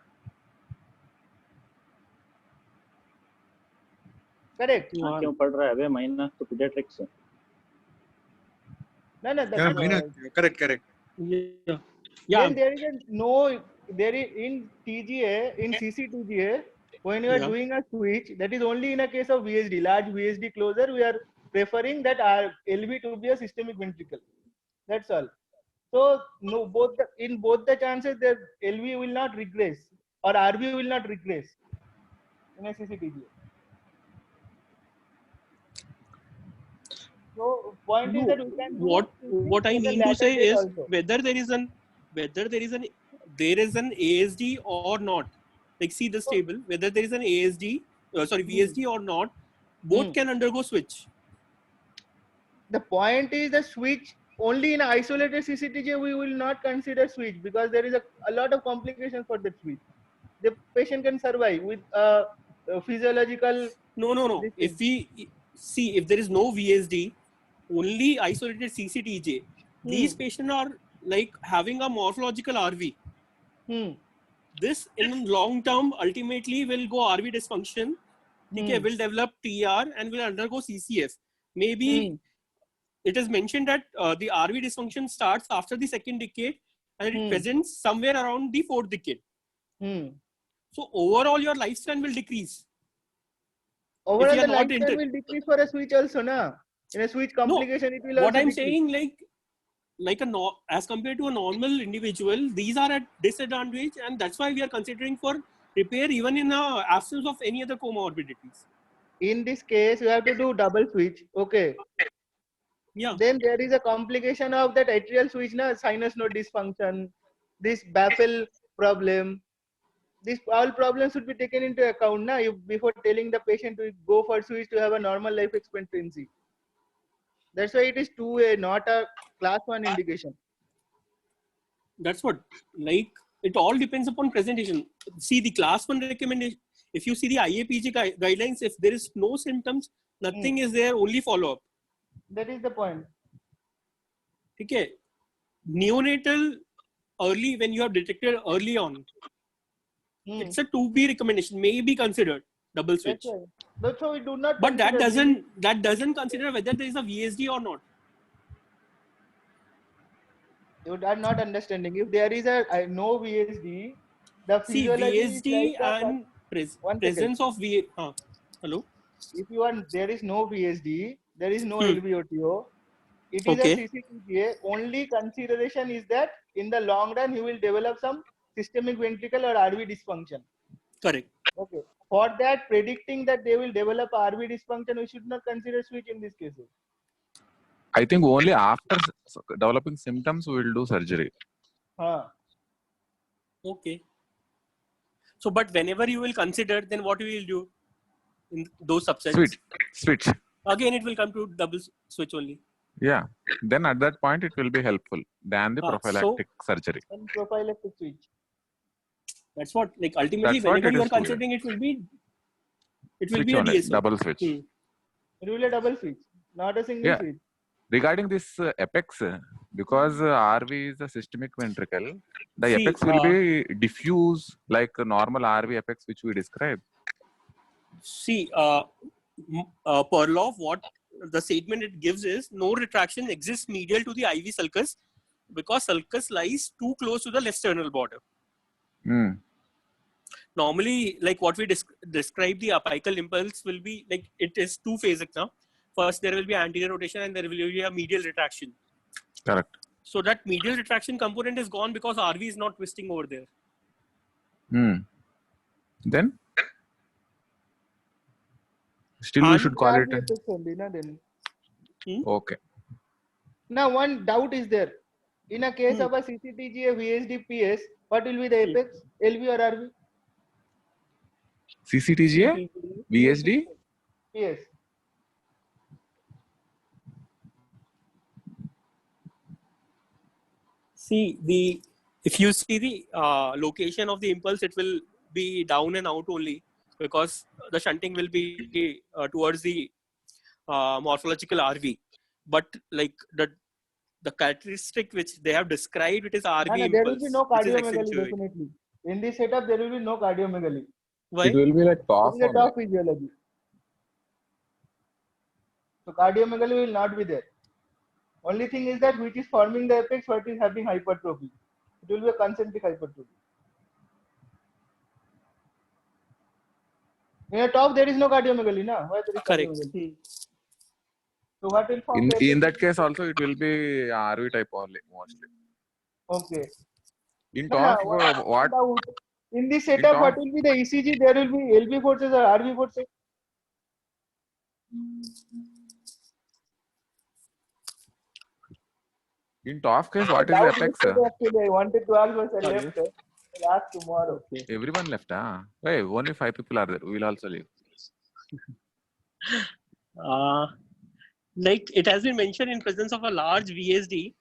Correct. क्यों पढ़ रहा है बे minus तो pediatrics से? No, correct. Yeah. Then there is in TGA, in CCTGA, when you are doing a switch, that is only in a case of VSD, large VSD closure, we are preferring that our LV to be a systemic ventricle. That's all. So in both the chances, the LV will not regress or RV will not regress in a CCTGA. So point is that we can do what I mean to say is also. whether there is an ASD or not. Like see this table, whether there is an ASD, VSD or not, both can undergo switch. The point is the switch only in isolated CCTJ we will not consider switch because there is a lot of complications for the switch. The patient can survive with physiological. No. If there is no VSD, only isolated CCTJ, these patients are like having a morphological RV. This in long term ultimately will go RV dysfunction, will develop TR and will undergo CCF. Maybe it is mentioned that the RV dysfunction starts after the second decade and it presents somewhere around the fourth decade. So overall your lifespan will decrease. Overall the lifespan will decrease for a switch also, na? In a switch complication, it will also what I'm decrease. saying, as compared to a normal individual, these are at disadvantage, and that's why we are considering for repair even in the absence of any other comorbidities. In this case, you have to do double switch. Okay. Yeah. Then there is a complication of that atrial switch, na, sinus node dysfunction, this baffle problem. These all problems should be taken into account na, before telling the patient to go for switch to have a normal life expectancy. That's why it is 2A, not a class 1 indication. That's what, it all depends upon presentation. See the class 1 recommendation. If you see the IAPG guidelines, if there is no symptoms, nothing is there, only follow up. That is the point. Okay. Neonatal early, when you have detected early on, it's a 2B recommendation, may be considered double switch. That's why we do not. But that doesn't consider whether there is a VSD or not. You are not understanding. If there is a no VSD, the physiology VSD and presence of hello. If there is no VSD, there is no LVOTO. It is a CCTGA. Only consideration is that in the long run, he will develop some systemic ventricle or RV dysfunction. Correct. Okay. For that, predicting that they will develop RV dysfunction, we should not consider switch in these cases. I think only after developing symptoms we will do surgery. Okay. So, but whenever you will consider, then what we will do in those subsets? Switch. Again, it will come to double switch only. Yeah. Then at that point, it will be helpful than the prophylactic surgery. And prophylactic switch. That's what, like, ultimately, whenever you are considering, it will be a DSO. Double switch. It will be a double switch, not a single switch. Regarding this apex, because RV is a systemic ventricle, the apex will be diffuse like a normal RV apex which we described. See, Perloff, what the statement it gives is no retraction exists medial to the IV sulcus because sulcus lies too close to the left sternal border. Normally, like what we describe, the apical impulse will be like it is two-phasic now. First, there will be anterior rotation and there will be a medial retraction. Correct. So that medial retraction component is gone because RV is not twisting over there. Then? Still we should call it. Okay. Now one doubt is there. In a case of a CCTGA VSD PS, what will be the apex? LV or RV? CCTGA? VSD? Yes. See, if you see the location of the impulse, it will be down and out only because the shunting will be towards the morphological RV. But like the characteristic which they have described, it is RV impulse. There will be no cardiomegaly definitely. In this setup, there will be no cardiomegaly. Why? It will be like TOF. It is a TOF physiology. So cardiomegaly will not be there. Only thing is that which is forming the apex, what is having hypertrophy. It will be a concentric hypertrophy. In a TOF, there is no cardiomegaly, na? Why there is correct. So what will form in that case also it will be RV type only mostly. Okay. In TOF, what? In this setup, what will be the ECG? There will be LV forces or RV forces? In TOF case, what is the apex? Actually, I wanted to ask, but I left. I'll ask tomorrow. Everyone left, Hey, only 5 people are there. We will also leave. Like it has been mentioned, in presence of a large VSD,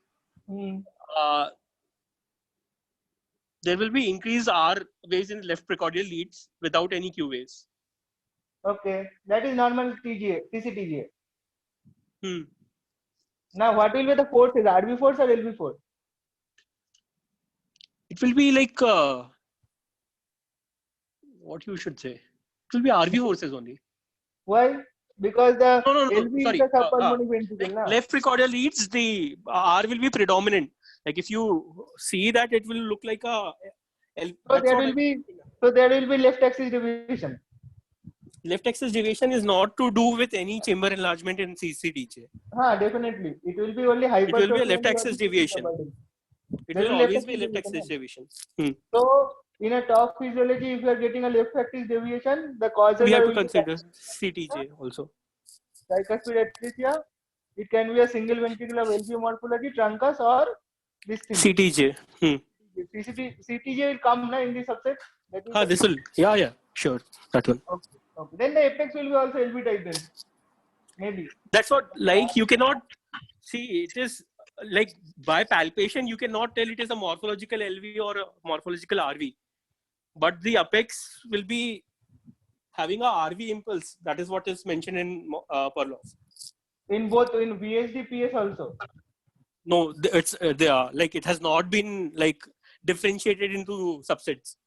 there will be increased R waves in left precordial leads without any Q waves. Okay, that is normal TGA, TCTGA. Now, what will be the forces? RV force or LV force? It will be like what you should say. It will be RV forces only. Why? Because the LV is the subpulmonic ventricle. Left precordial leads, the R will be predominant. Like if you see that, it will look like a. So there will be left axis deviation. Left axis deviation is not to do with any chamber enlargement in CCTJ. Definitely. It will be only hypertrophy. It will be a left axis deviation. It will always be left axis deviation. So in a TOF physiology, if you are getting a left axis deviation, the causes we have to consider CTJ also. Tricuspid atresia. It can be a single ventricular LV morphology, truncus, or this thing. CTJ. CTJ will come in this subset. This will. Yeah, sure. That one. Okay. Then the apex will be also LV type then. Maybe. That's what, like, you cannot see, it is like by palpation, you cannot tell it is a morphological LV or a morphological RV. But the apex will be having a RV impulse. That is what is mentioned in Perloff. In both, in VSD, PS also? No, it's they are like it has not been like differentiated into subsets.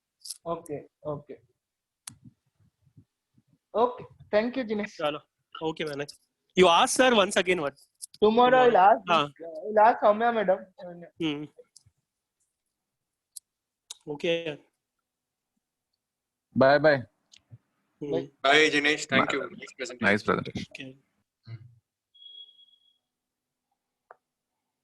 Okay. Thank you, Jinesh. Okay, man. You ask sir once again what? Tomorrow I'll ask. I'll ask Soumya madam. Okay. Bye. Bye, Jinesh. Thank you. Nice presentation. Okay.